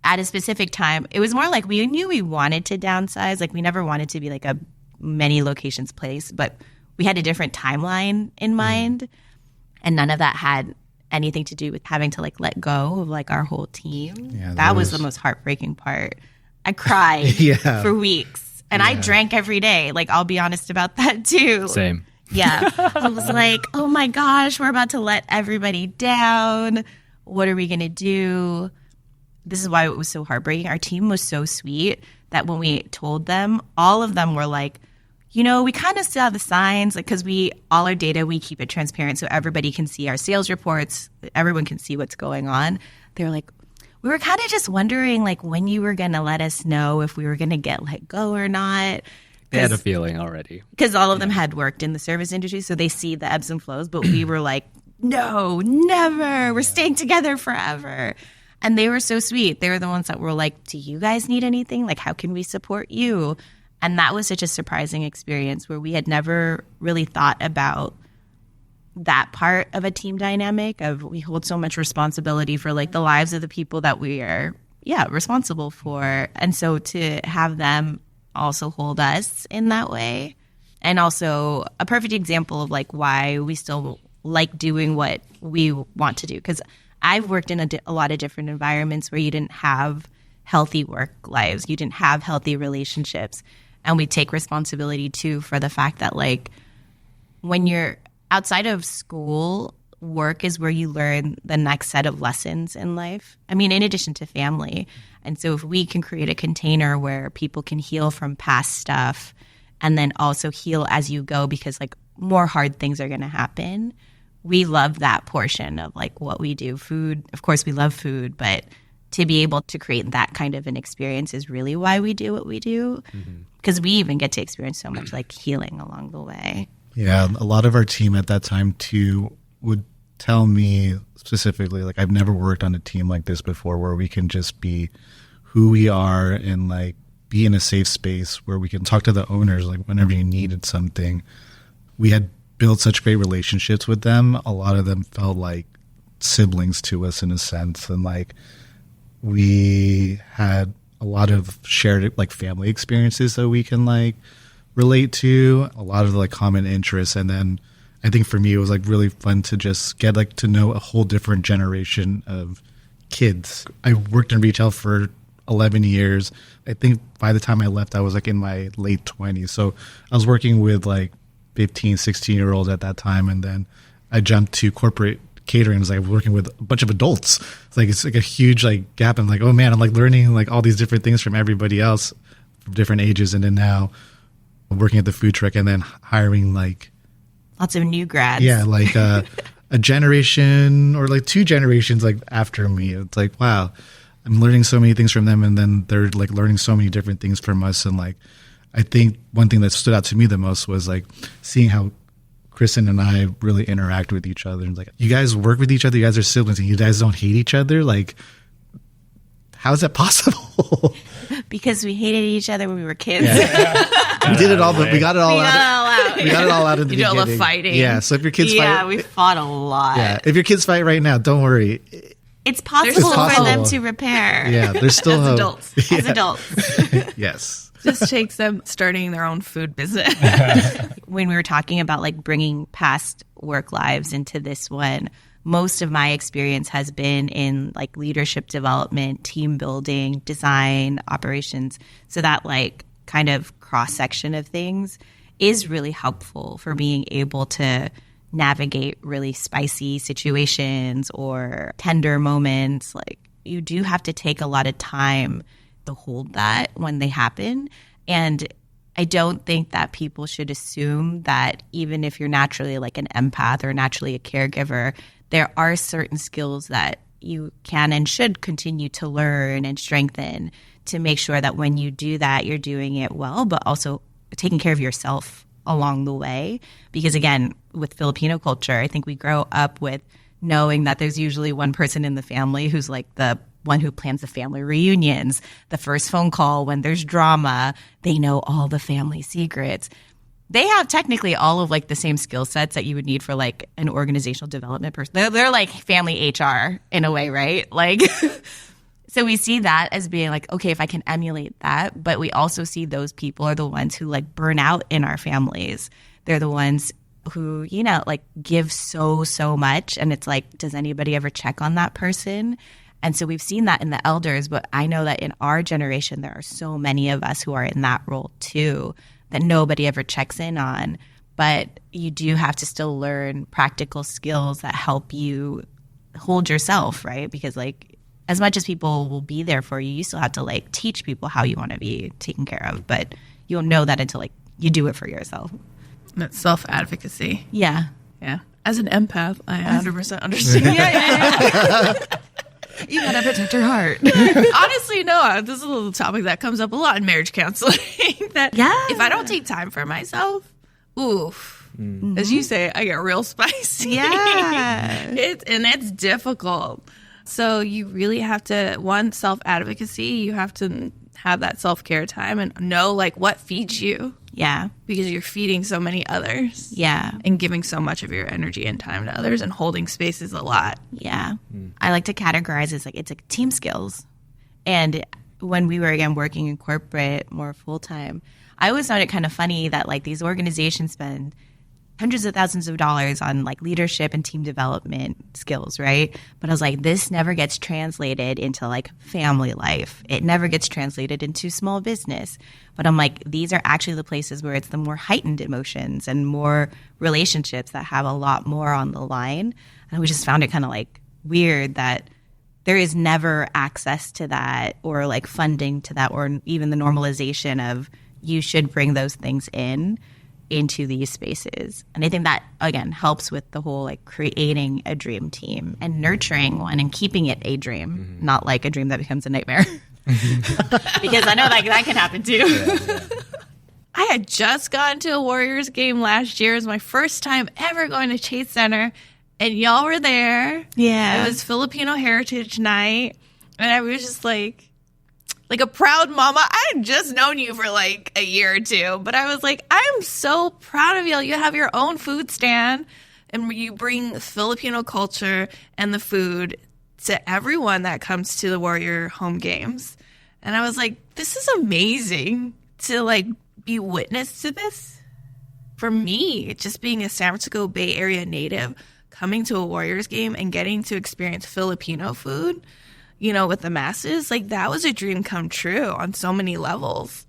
at a specific time. It was more like we knew we wanted to downsize. Like we never wanted to be like a many locations place, but we had a different timeline in mind. And none of that had anything to do with having to like let go of like our whole team. Yeah, that was the most heartbreaking part. I cried for weeks. And I drank every day. Like, I'll be honest about that too. Same. Yeah. I was like, oh my gosh, we're about to let everybody down. What are we going to do? This is why it was so heartbreaking. Our team was so sweet that when we told them, all of them were like, you know, we kind of saw the signs, like, because all our data, we keep it transparent so everybody can see our sales reports. Everyone can see what's going on. They're like, we were kind of just wondering, like, when you were going to let us know if we were going to get let go or not. They had a feeling already. Because all of them had worked in the service industry, so they see the ebbs and flows. But we were like, no, never. We're staying together forever. And they were so sweet. They were the ones that were like, do you guys need anything? Like, how can we support you? And that was such a surprising experience where we had never really thought about that part of a team dynamic of we hold so much responsibility for like the lives of the people that we are responsible for. And so to have them also hold us in that way, and also a perfect example of like why we still like doing what we want to do. Because I've worked in a lot of different environments where you didn't have healthy work lives, you didn't have healthy relationships. And we take responsibility too for the fact that like when you're outside of school, work is where you learn the next set of lessons in life. I mean, in addition to family. And so if we can create a container where people can heal from past stuff and then also heal as you go, because like more hard things are going to happen. We love that portion of like what we do. Food, of course, we love food, but to be able to create that kind of an experience is really why we do what we do. Because we even get to experience so much like healing along the way. Yeah, a lot of our team at that time too would tell me specifically, like, I've never worked on a team like this before where we can just be who we are and like be in a safe space where we can talk to the owners like whenever you needed something. We had built such great relationships with them. A lot of them felt like siblings to us in a sense, and like we had a lot of shared like family experiences that we can like relate to, a lot of like common interests. And then I think for me it was like really fun to just get like to know a whole different generation of kids. I worked in retail for 11 years. I think by the time I left I was like in my late 20s, so I was working with like 15, 16-year-olds at that time, and then I jumped to corporate catering. I was like working with a bunch of adults. It's like a huge like gap. I'm like, oh man, I'm like learning like all these different things from everybody else from different ages. And then now working at the food truck and then hiring like lots of new grads. Yeah, like a generation or like two generations like after me. It's like, wow, I'm learning so many things from them, and then they're like learning so many different things from us. And like I think one thing that stood out to me the most was like seeing how Kristen and I really interact with each other. And like, you guys work with each other, you guys are siblings, and you guys don't hate each other. Like, how is that possible? Because we hated each other when we were kids. Yeah. We did it all, but we got it all out. We got it all out in the beginning. You know, the fighting. Yeah. So if your kids fight, yeah, we fought a lot. Yeah. If your kids fight right now, don't worry. It's possible for them to repair. Yeah. There's still As hope. adults. As adults. Yes. Just takes them starting their own food business. When we were talking about like bringing past work lives into this one, most of my experience has been in like leadership development, team building, design, operations. So that like kind of cross section of things is really helpful for being able to navigate really spicy situations or tender moments. Like you do have to take a lot of time to hold that when they happen. And I don't think that people should assume that even if you're naturally like an empath or naturally a caregiver, there are certain skills that you can and should continue to learn and strengthen to make sure that when you do that, you're doing it well, but also taking care of yourself along the way. Because again, with Filipino culture, I think we grow up with knowing that there's usually one person in the family who's like the one who plans the family reunions, the first phone call when there's drama. They know all the family secrets. They have technically all of like the same skill sets that you would need for like an organizational development person. They're like family HR in a way, right? Like, so we see that as being like, okay, if I can emulate that, but we also see those people are the ones who like burn out in our families. They're the ones who, you know, like give so much. And it's like, does anybody ever check on that person? And so we've seen that in the elders, but I know that in our generation, there are so many of us who are in that role too, that nobody ever checks in on. But you do have to still learn practical skills that help you hold yourself, right? Because like, as much as people will be there for you, you still have to like teach people how you want to be taken care of. But you'll know that until like you do it for yourself. That's self-advocacy. Yeah. Yeah. As an empath, I 100% understand. Yeah. You gotta protect your heart. Honestly, no. This is a little topic that comes up a lot in marriage counseling. That if I don't take time for myself, oof. Mm-hmm. As you say, I get real spicy. Yeah. It's difficult. So you really have to, one, self-advocacy. You have to have that self-care time and know like what feeds you. Yeah. Because you're feeding so many others. Yeah. And giving so much of your energy and time to others and holding space is a lot. Yeah. I like to categorize it's like team skills. And when we were, again, working in corporate more full-time, I always found it kind of funny that like these organizations spend hundreds of thousands of dollars on like leadership and team development skills, right? But I was like, this never gets translated into like family life. It never gets translated into small business. But I'm like, these are actually the places where it's the more heightened emotions and more relationships that have a lot more on the line. And we just found it kind of like weird that there is never access to that or like funding to that or even the normalization of you should bring those things into these spaces. And I think that, again, helps with the whole like creating a dream team and nurturing one and keeping it a dream, not like a dream that becomes a nightmare. Because I know that can happen too. Yeah. I had just gone to a Warriors game last year. It was my first time ever going to Chase Center, and y'all were there. Yeah. It was Filipino Heritage Night, and I was just like a proud mama. I had just known you for like a year or two, but I was like, I'm so proud of y'all. You have your own food stand and you bring Filipino culture and the food to everyone that comes to the Warrior home games. And I was like, this is amazing to like be witness to this. For me, just being a San Francisco Bay Area native, coming to a Warriors game and getting to experience Filipino food, you know, with the masses, like that was a dream come true on so many levels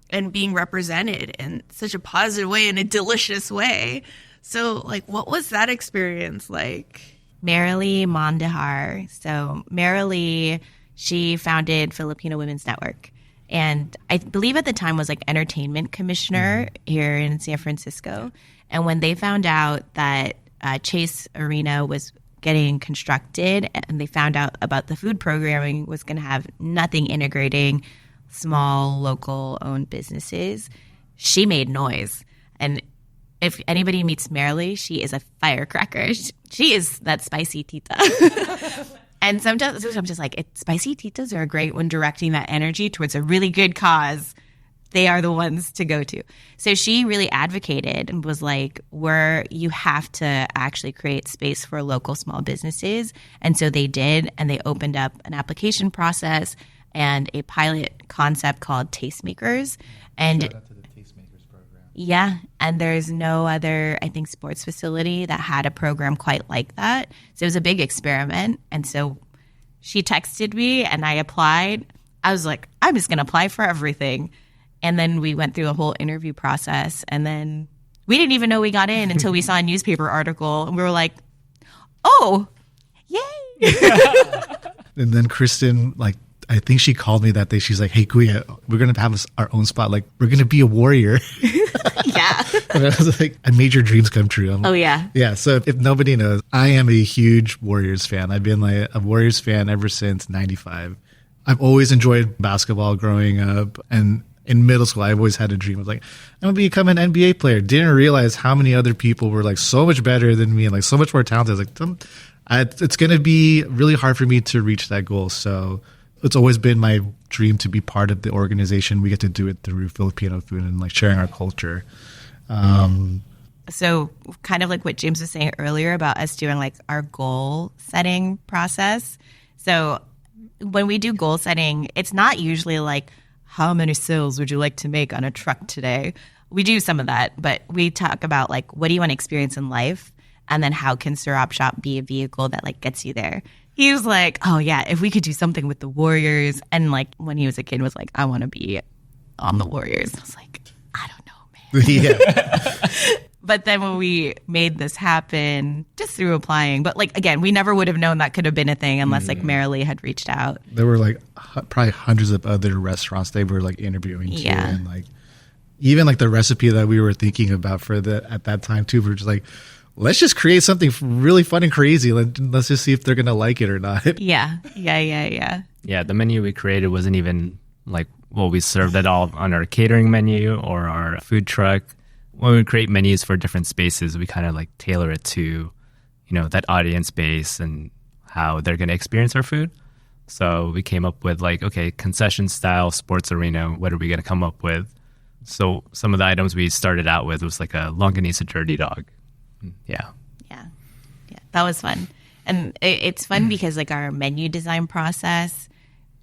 and being represented in such a positive way, in a delicious way. So like, what was that experience like? Marilee Mondahar. So Marilee, she founded Filipino Women's Network. And I believe at the time was like entertainment commissioner here in San Francisco. And when they found out that Chase Arena was getting constructed and they found out about the food programming was going to have nothing integrating small local owned businesses, she made noise. And if anybody meets Marilee, she is a firecracker. She is that spicy tita. And sometimes I'm just like, spicy titas are great when directing that energy towards a really good cause. They are the ones to go to. So she really advocated and was like, you have to actually create space for local small businesses. And so they did, and they opened up an application process and a pilot concept called Tastemakers. And shout out to the Tastemakers program. Yeah, and there's no other, I think, sports facility that had a program quite like that. So it was a big experiment. And so she texted me and I applied. I was like, I'm just going to apply for everything. And then we went through the whole interview process, and then we didn't even know we got in until we saw a newspaper article, and we were like, oh, yay. And then Kristen, like, I think she called me that day. She's like, "Hey, Kuya, we're going to have our own spot. Like, we're going to be a warrior." Yeah. And I was like, "I made your dreams come true." Oh, yeah. Yeah. So if nobody knows, I am a huge Warriors fan. I've been like a Warriors fan ever since '95. I've always enjoyed basketball growing up. And in middle school, I always had a dream of like, I'm going to become an NBA player. Didn't realize how many other people were like so much better than me and like so much more talented. I was like, it's going to be really hard for me to reach that goal. So it's always been my dream to be part of the organization. We get to do it through Filipino food and like sharing our culture. So kind of like what James was saying earlier about us doing like our goal setting process. So when we do goal setting, it's not usually like, how many sales would you like to make on a truck today? We do some of that, but we talk about like, what do you want to experience in life? And then how can Sarap Shop be a vehicle that like gets you there? He was like, oh yeah, if we could do something with the Warriors. And like when he was a kid was like, I want to be on the Warriors. I was like, I don't know, man. Yeah. But then when we made this happen, just through applying, but like, again, we never would have known that could have been a thing unless like Marilee had reached out. There were like probably hundreds of other restaurants they were like interviewing too. Yeah. And like, even like the recipe that we were thinking about at that time too, we were just like, let's just create something really fun and crazy. Let's just see if they're going to like it or not. Yeah. Yeah, the menu we created wasn't even like what we served at all on our catering menu or our food truck. When we create menus for different spaces, we kind of like tailor it to, you know, that audience base and how they're going to experience our food. So we came up with like, okay, concession style sports arena, what are we going to come up with? So some of the items we started out with was like a longanisa dirty dog. Yeah. That was fun. And it's fun because like our menu design process,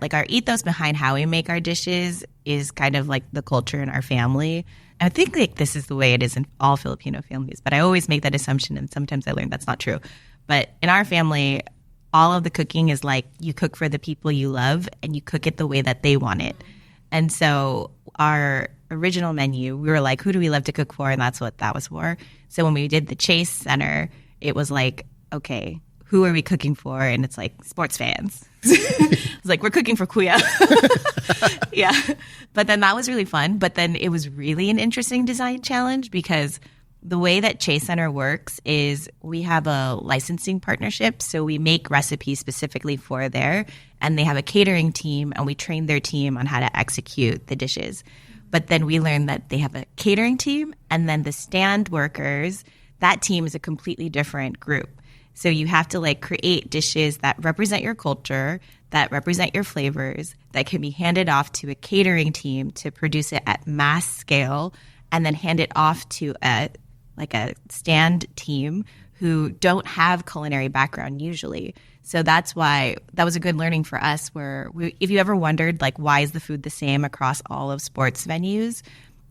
like our ethos behind how we make our dishes is kind of like the culture in our family. I think like this is the way it is in all Filipino families, but I always make that assumption and sometimes I learn that's not true. But in our family, all of the cooking is like you cook for the people you love and you cook it the way that they want it. And so our original menu, we were like, who do we love to cook for? And that's what that was for. So when we did the Chase Center, it was like, okay, who are we cooking for? And it's like sports fans. It's like, we're cooking for Kuya. Yeah. But then that was really fun. But then it was really an interesting design challenge because the way that Chase Center works is we have a licensing partnership. So we make recipes specifically for there, and they have a catering team, and we train their team on how to execute the dishes. But then we learned that they have a catering team, and then the stand workers, that team is a completely different group. So you have to like create dishes that represent your culture, that represent your flavors, that can be handed off to a catering team to produce it at mass scale, and then hand it off to a stand team who don't have culinary background usually. So that's why that was a good learning for us if you ever wondered like why is the food the same across all of sports venues,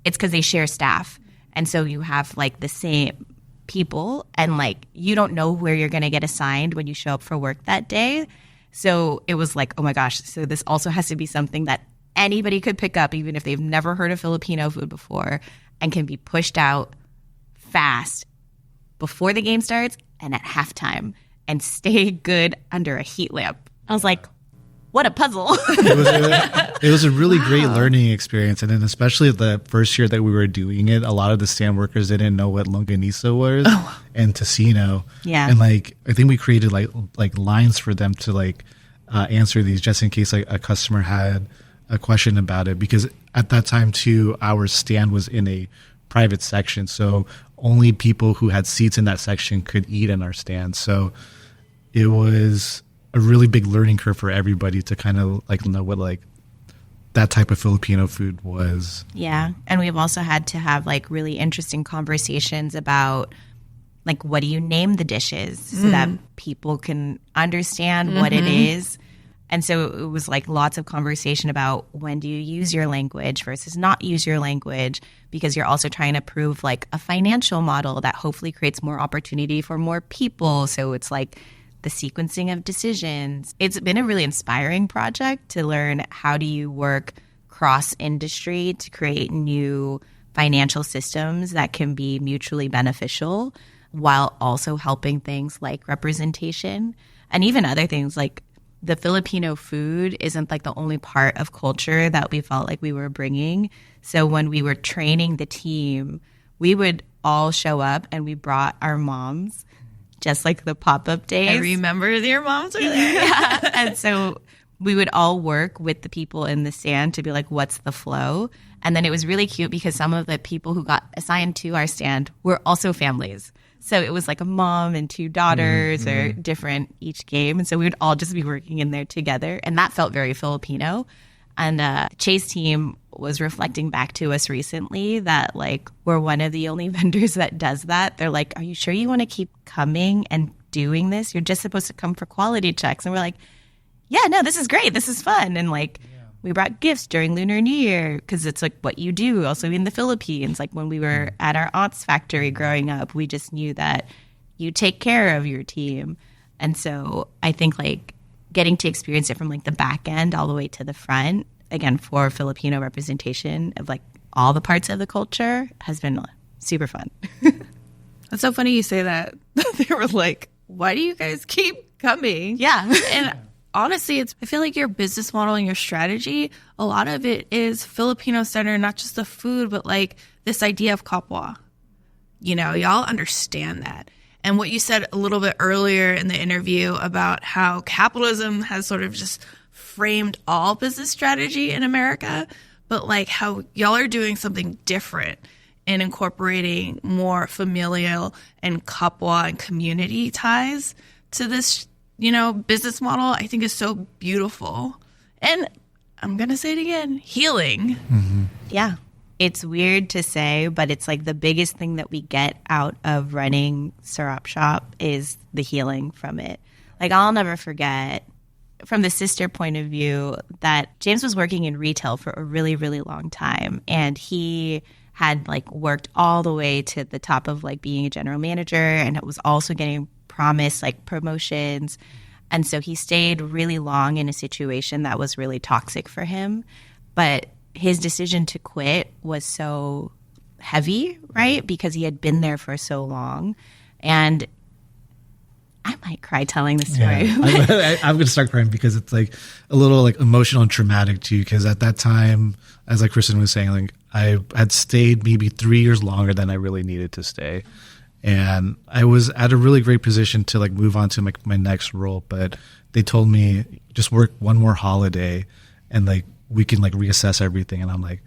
it's because they share staff. And so you have like the same people and like you don't know where you're going to get assigned when you show up for work that day. So it was like, oh my gosh, so this also has to be something that anybody could pick up even if they've never heard of Filipino food before and can be pushed out fast before the game starts and at halftime and stay good under a heat lamp. I was like, what a puzzle. It was a really great learning experience. And then especially the first year that we were doing it, a lot of the stand workers didn't know what longanisa was and tocino. Yeah. And like, I think we created like lines for them to like answer these just in case like a customer had a question about it. Because at that time too, our stand was in a private section. So only people who had seats in that section could eat in our stand. So it was a really big learning curve for everybody to kind of like know what like that type of Filipino food was. Yeah. And we've also had to have like really interesting conversations about like what do you name the dishes so that people can understand what it is. And so it was like lots of conversation about when do you use your language versus not use your language, because you're also trying to prove like a financial model that hopefully creates more opportunity for more people. So it's like the sequencing of decisions. It's been a really inspiring project to learn how do you work cross-industry to create new financial systems that can be mutually beneficial while also helping things like representation and even other things like the Filipino food isn't like the only part of culture that we felt like we were bringing. So when we were training the team, we would all show up and we brought our moms, just like the pop-up days. I remember your moms were there. Yeah. And so we would all work with the people in the stand to be like, what's the flow? And then it was really cute because some of the people who got assigned to our stand were also families. So it was like a mom and two daughters or different each game. And so we would all just be working in there together. And that felt very Filipino. And the Chase team was reflecting back to us recently that like we're one of the only vendors that does that. They're like, are you sure you want to keep coming and doing this? You're just supposed to come for quality checks. And we're like, yeah, no, this is great. This is fun. And like we brought gifts during Lunar New Year because it's like what you do also in the Philippines. Like when we were at our aunt's factory growing up, we just knew that you take care of your team. And so I think like getting to experience it from like the back end all the way to the front, again, for Filipino representation of like all the parts of the culture has been super fun. That's so funny you say that. They were like, why do you guys keep coming? Yeah. And honestly, I feel like your business model and your strategy, a lot of it is Filipino centered, not just the food, but like this idea of kapwa. You know, y'all understand that. And what you said a little bit earlier in the interview about how capitalism has sort of just framed all business strategy in America, but like how y'all are doing something different and incorporating more familial and kapwa and community ties to this, you know, business model, I think is so beautiful. And I'm going to say it again, healing. Mm-hmm. Yeah. It's weird to say, but it's like the biggest thing that we get out of running Sarap Shop is the healing from it. Like I'll never forget from the sister point of view that James was working in retail for a really, really long time. And he had like worked all the way to the top of like being a general manager and it was also getting promised like promotions. And so he stayed really long in a situation that was really toxic for him. But his decision to quit was so heavy, right? Because he had been there for so long. And I might cry telling the story. Yeah. I'm going to start crying because it's like a little like emotional and traumatic too. Because at that time, as like Kristen was saying, like I had stayed maybe 3 years longer than I really needed to stay. And I was at a really great position to like move on to my next role. But they told me just work one more holiday and like we can like reassess everything. And I'm like,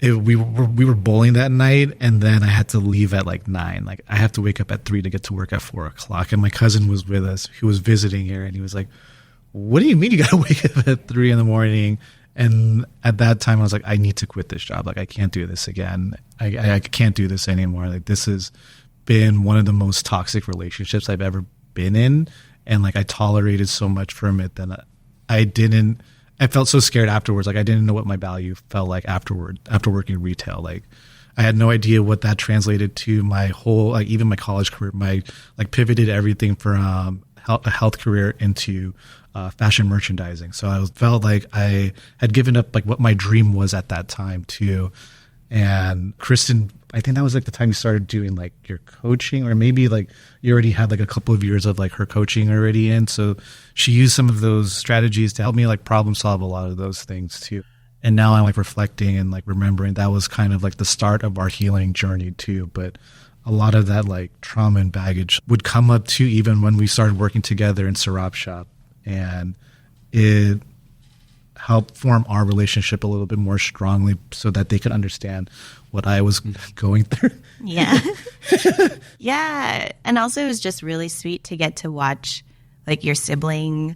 we were bowling that night, and then I had to leave at like 9. Like I have to wake up at 3 to get to work at 4 o'clock. And my cousin was with us, who was visiting here, and he was like, "What do you mean you got to wake up at 3 in the morning?" And at that time, I was like, "I need to quit this job. Like I can't do this again. I can't do this anymore. Like this has been one of the most toxic relationships I've ever been in, and like I tolerated so much from it that I felt so scared afterwards. Like I didn't know what my value felt like after working retail. Like I had no idea what that translated to my whole, like even my college career, like pivoted everything from a health career into fashion merchandising. So I felt like I had given up like what my dream was at that time too. And Kristen, I think that was like the time you started doing like your coaching, or maybe like you already had like a couple of years of like her coaching already in. So she used some of those strategies to help me like problem solve a lot of those things too. And now I'm like reflecting and like remembering that was kind of like the start of our healing journey too. But a lot of that like trauma and baggage would come up too, even when we started working together in Sarap Shop, and it helped form our relationship a little bit more strongly so that they could understand what I was going through. Yeah. Yeah. And also it was just really sweet to get to watch like your sibling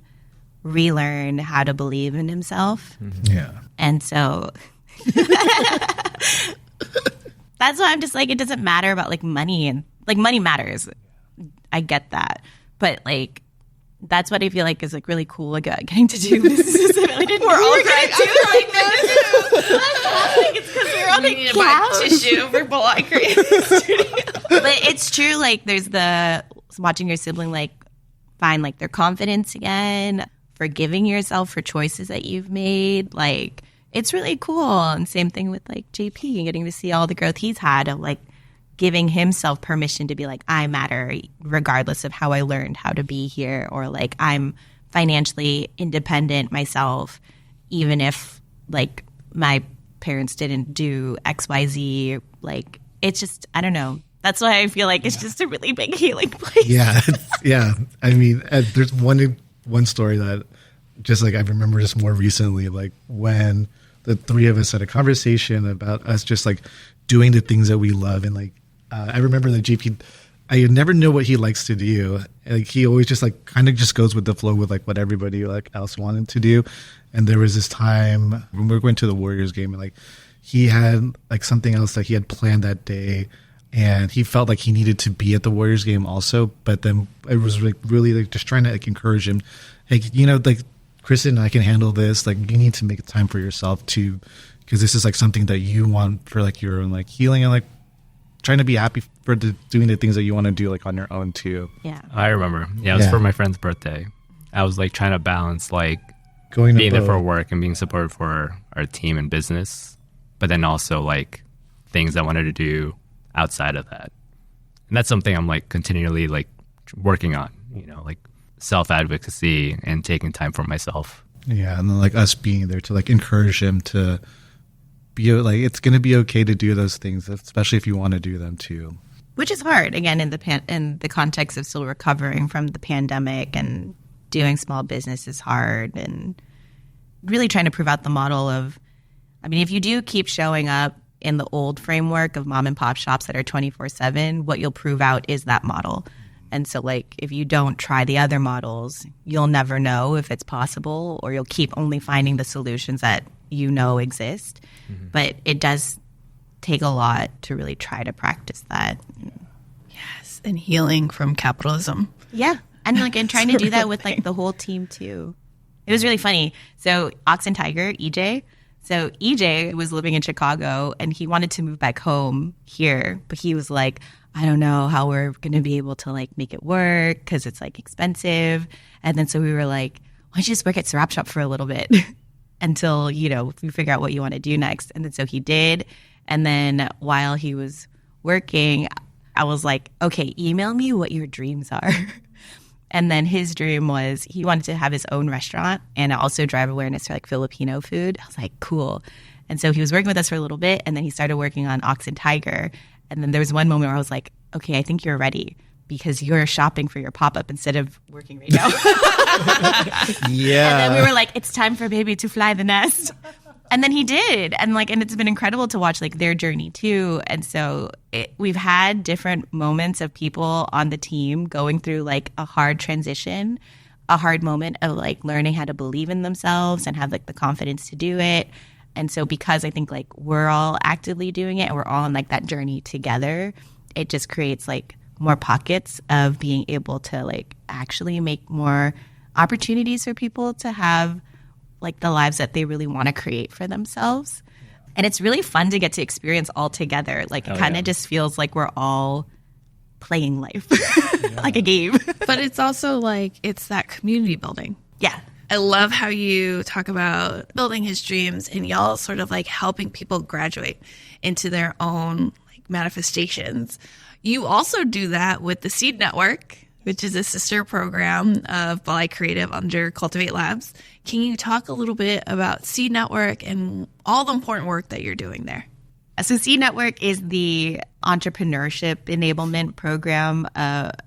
relearn how to believe in himself. Mm-hmm. Yeah. And so that's why I'm just like, it doesn't matter about like money, and like money matters. I get that. But like, that's what I feel like is like really cool about getting to do this. We're all crying too. Like, no, it's because we're on the couch. Tissue for bowl I created in the studio. But it's true. Like there's watching your sibling like find like their confidence again, forgiving yourself for choices that you've made. Like it's really cool. And same thing with like JP and getting to see all the growth he's had of like giving himself permission to be like, I matter regardless of how I learned how to be here, or like I'm financially independent myself, even if like my parents didn't do XYZ. Like, it's just, I don't know. That's why I feel like it's just a really big healing place. Yeah. Yeah. I mean, there's one story that just like I remember just more recently, like when the three of us had a conversation about us just like doing the things that we love. And like, I remember that JP, I never know what he likes to do. Like he always just like kind of just goes with the flow with like what everybody like else wanted to do. And there was this time when we were going to the Warriors game, and like he had like something else that he had planned that day, and he felt like he needed to be at the Warriors game also. But then it was like really like just trying to like encourage him, hey, you know, like Kristen, I can handle this. Like you need to make time for yourself too, because this is like something that you want for like your own like healing, and like trying to be happy for doing the things that you want to do like on your own too. Yeah, I remember. Yeah, it was for my friend's birthday. I was like trying to balance like being there for work and being supported for our team and business, but then also like things I wanted to do outside of that. And that's something I'm like continually like working on, you know, like self-advocacy and taking time for myself. Yeah, and then like us being there to like encourage him to be like, it's going to be okay to do those things, especially if you want to do them too. Which is hard, again, in the context of still recovering from the pandemic, and doing small business is hard, and really trying to prove out the model of, I mean, if you do keep showing up in the old framework of mom and pop shops that are 24/7, what you'll prove out is that model. And so like if you don't try the other models, you'll never know if it's possible, or you'll keep only finding the solutions that you know exist. Mm-hmm. But it does take a lot to really try to practice that. Yes, and healing from capitalism. Yeah. And like, and trying to do that with like the whole team too. It was really funny. So Ox and Tiger, EJ. So EJ was living in Chicago, and he wanted to move back home here, but he was like, I don't know how we're going to be able to like make it work because it's like expensive. And then so we were like, why don't you just work at Sarap Shop for a little bit until, you know, you figure out what you want to do next. And then so he did. And then while he was working, I was like, okay, email me what your dreams are. And then his dream was he wanted to have his own restaurant and also drive awareness for like Filipino food. I was like, cool. And so he was working with us for a little bit, and then he started working on Ox and Tiger. And then there was one moment where I was like, okay, I think you're ready because you're shopping for your pop-up instead of working right now. Yeah. And then we were like, it's time for baby to fly the nest. And then he did. And like, and it's been incredible to watch like their journey too. And so we've had different moments of people on the team going through like a hard transition, a hard moment of like learning how to believe in themselves and have like the confidence to do it. And so because I think like we're all actively doing it and we're all on like that journey together, it just creates like more pockets of being able to like actually make more opportunities for people to have like the lives that they really want to create for themselves. And it's really fun to get to experience all together. Like it kind of just feels like we're all playing life like a game. But it's also like it's that community building. Yeah. I love how you talk about building his dreams and y'all sort of like helping people graduate into their own like manifestations. You also do that with the Seed Network, which is a sister program of Balai Creative under Cultivate Labs. Can you talk a little bit about Seed Network and all the important work that you're doing there? So Seed Network is the entrepreneurship enablement program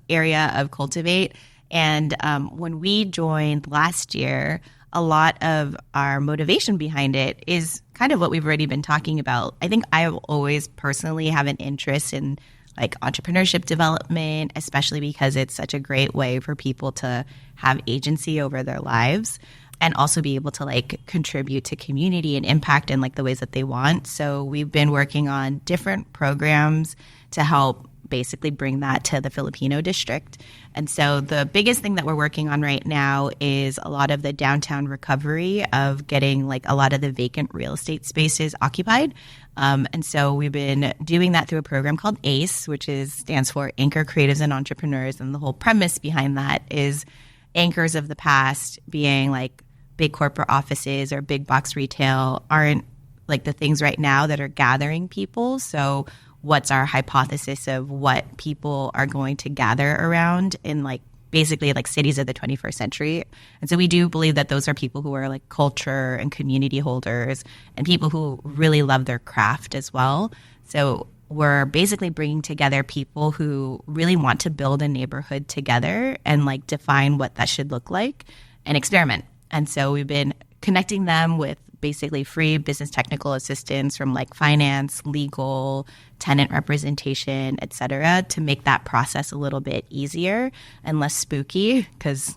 area of Cultivate. And when we joined last year, a lot of our motivation behind it is kind of what we've already been talking about. I think I always personally have an interest in like entrepreneurship development, especially because it's such a great way for people to have agency over their lives and also be able to like contribute to community and impact in like the ways that they want. So we've been working on different programs to help basically bring that to the Filipino district. And so the biggest thing that we're working on right now is a lot of the downtown recovery of getting like a lot of the vacant real estate spaces occupied. And so we've been doing that through a program called ACE, which stands for Anchor Creatives and Entrepreneurs. And the whole premise behind that is anchors of the past being like big corporate offices or big box retail aren't like the things right now that are gathering people. So what's our hypothesis of what people are going to gather around in like basically like cities of the 21st century. And so we do believe that those are people who are like culture and community holders and people who really love their craft as well. So we're basically bringing together people who really want to build a neighborhood together and like define what that should look like and experiment. And so we've been connecting them with basically free business technical assistance from like finance, legal, tenant representation, et cetera, to make that process a little bit easier and less spooky, because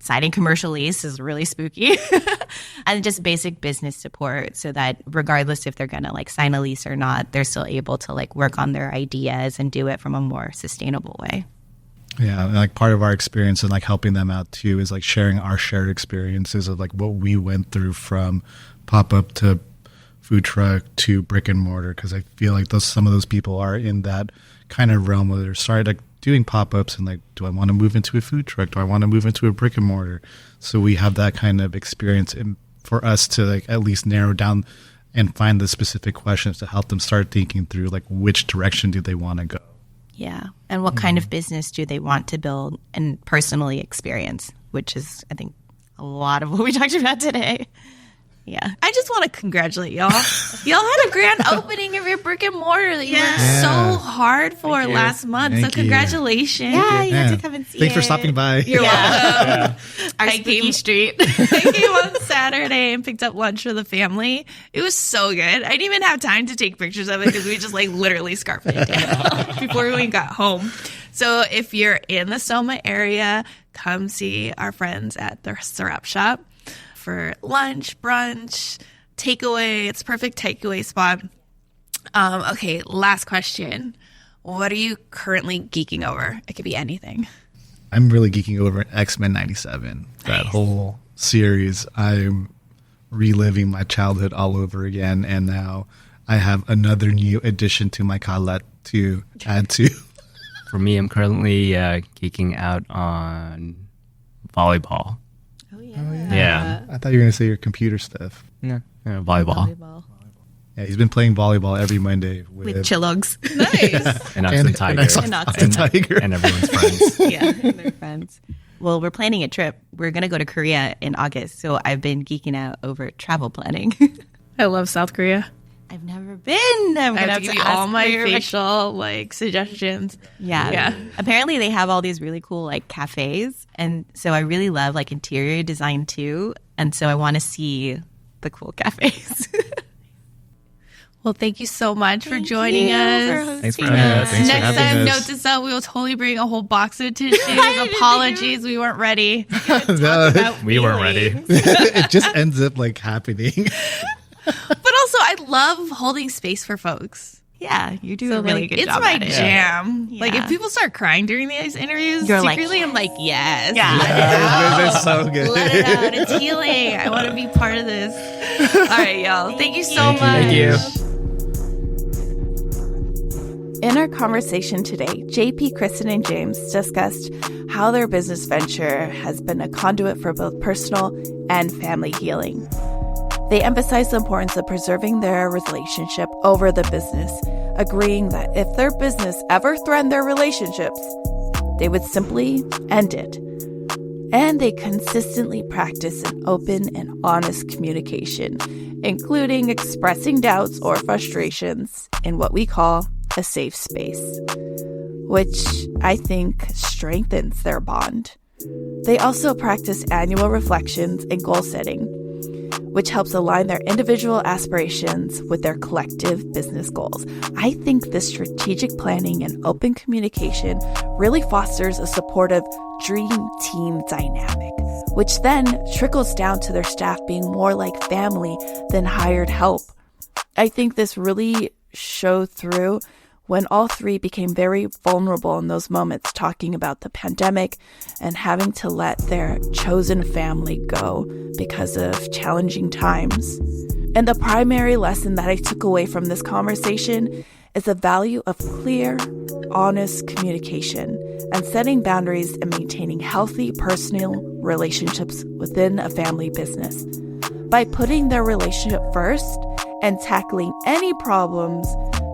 signing commercial lease is really spooky. And just basic business support so that regardless if they're going to like sign a lease or not, they're still able to like work on their ideas and do it from a more sustainable way. Yeah, and like part of our experience and like helping them out too is like sharing our shared experiences of like what we went through from pop-up to food truck to brick and mortar, because I feel like some of those people are in that kind of realm where they're started like doing pop-ups and like, do I want to move into a food truck? Do I want to move into a brick and mortar? So we have that kind of experience for us to like at least narrow down and find the specific questions to help them start thinking through like which direction do they want to go. Yeah. And what kind of business do they want to build and personally experience, which is, I think, a lot of what we talked about today. Yeah. I just want to congratulate y'all. Y'all had a grand opening of your brick and mortar that you worked so hard for last month. Thank so you. congratulations. Yeah, you have to come and see Thanks it. for stopping by. You're welcome. Our I spooky came- street. I came on Saturday and picked up lunch for the family. It was so good. I didn't even have time to take pictures of it because we just like literally scarfed it down before we got home. So if you're in the Soma area, come see our friends at the Sarap Shop for lunch, brunch, takeaway. It's a perfect takeaway spot. Okay, last question. What are you currently geeking over? It could be anything. I'm really geeking over X-Men 97. That whole series. I'm reliving my childhood all over again, and now I have another new addition to my collection to add to. For me, I'm currently geeking out on volleyball. Oh, yeah. Yeah. I thought you were going to say your computer stuff. Yeah, volleyball. Yeah, yeah, he's been playing volleyball every Monday With Chillugs. Nice. And Oxen Tiger. And Oxen Tiger. And everyone's friends. Yeah, and their friends. Well, we're planning a trip. We're going to go to Korea in August. So I've been geeking out over travel planning. I love South Korea. I've never been. I'm I going have to give you all my facial like suggestions. Yeah. Yeah. Apparently they have all these really cool like cafes. And so I really love like interior design too. And so I want to see the cool cafes. Well, thank you so much for joining us. Thanks for having us. Thanks for Next having time, us. note this out. We will totally bring a whole box of tissues. Apologies, we weren't ready. No, We weren't ready. it just ends up like happening. But also, I love holding space for folks. Yeah, you do So, a really like, good it's job my at it. jam. Yeah. Like, if people start crying during these interviews, You're like, secretly, I'm like, yes. Yeah. That's so good. Let it out. It's healing. I want to be part of this. All right, y'all. Thank you so much. Thank you. In our conversation today, JP, Kristen, and James discussed how their business venture has been a conduit for both personal and family healing. They emphasized the importance of preserving their relationship over the business, agreeing that if their business ever threatened their relationships, they would simply end it. And they consistently practice an open and honest communication, including expressing doubts or frustrations in what we call a safe space, which I think strengthens their bond. They also practice annual reflections and goal setting, which helps align their individual aspirations with their collective business goals. I think this strategic planning and open communication really fosters a supportive dream team dynamic, which then trickles down to their staff being more like family than hired help. I think this really showed through when all three became very vulnerable in those moments, talking about the pandemic and having to let their chosen family go because of challenging times. And the primary lesson that I took away from this conversation is the value of clear, honest communication and setting boundaries and maintaining healthy personal relationships within a family business. By putting their relationship first and tackling any problems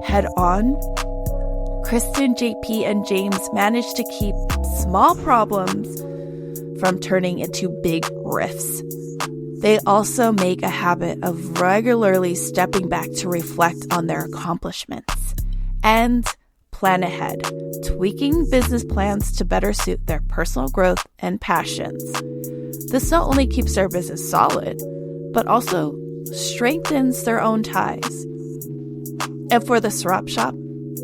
head on, Kristen, JP, and James manage to keep small problems from turning into big rifts. They also make a habit of regularly stepping back to reflect on their accomplishments and plan ahead, tweaking business plans to better suit their personal growth and passions. This not only keeps their business solid, but also strengthens their own ties. And for the Sarap Shop,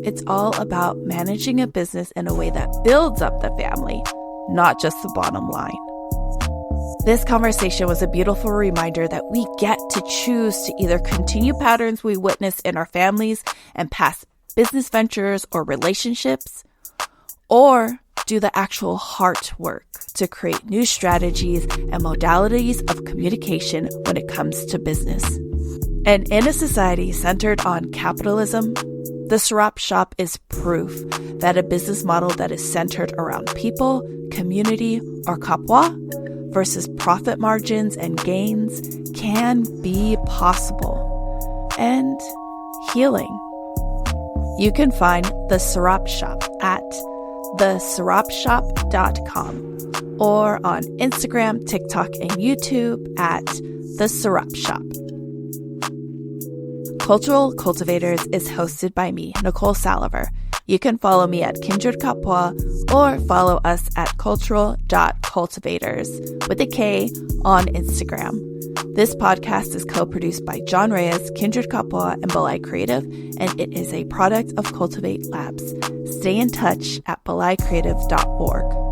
it's all about managing a business in a way that builds up the family, not just the bottom line. This conversation was a beautiful reminder that we get to choose to either continue patterns we witness in our families and past business ventures or relationships, or do the actual heart work to create new strategies and modalities of communication when it comes to business. And in a society centered on capitalism, the Sarap Shop is proof that a business model that is centered around people, community, or kapwa versus profit margins and gains can be possible and healing. You can find the Sarap Shop at thesarapshop.com or on Instagram, TikTok, and YouTube at the Sarap Shop. Cultural Cultivators is hosted by me, Nicole Saliver. You can follow me at Kindred Kapwa or follow us at cultural.cultivators with a K on Instagram. This podcast is co-produced by John Reyes, Kindred Kapwa, and Balai Creative, and it is a product of Cultivate Labs. Stay in touch at balaicreative.org.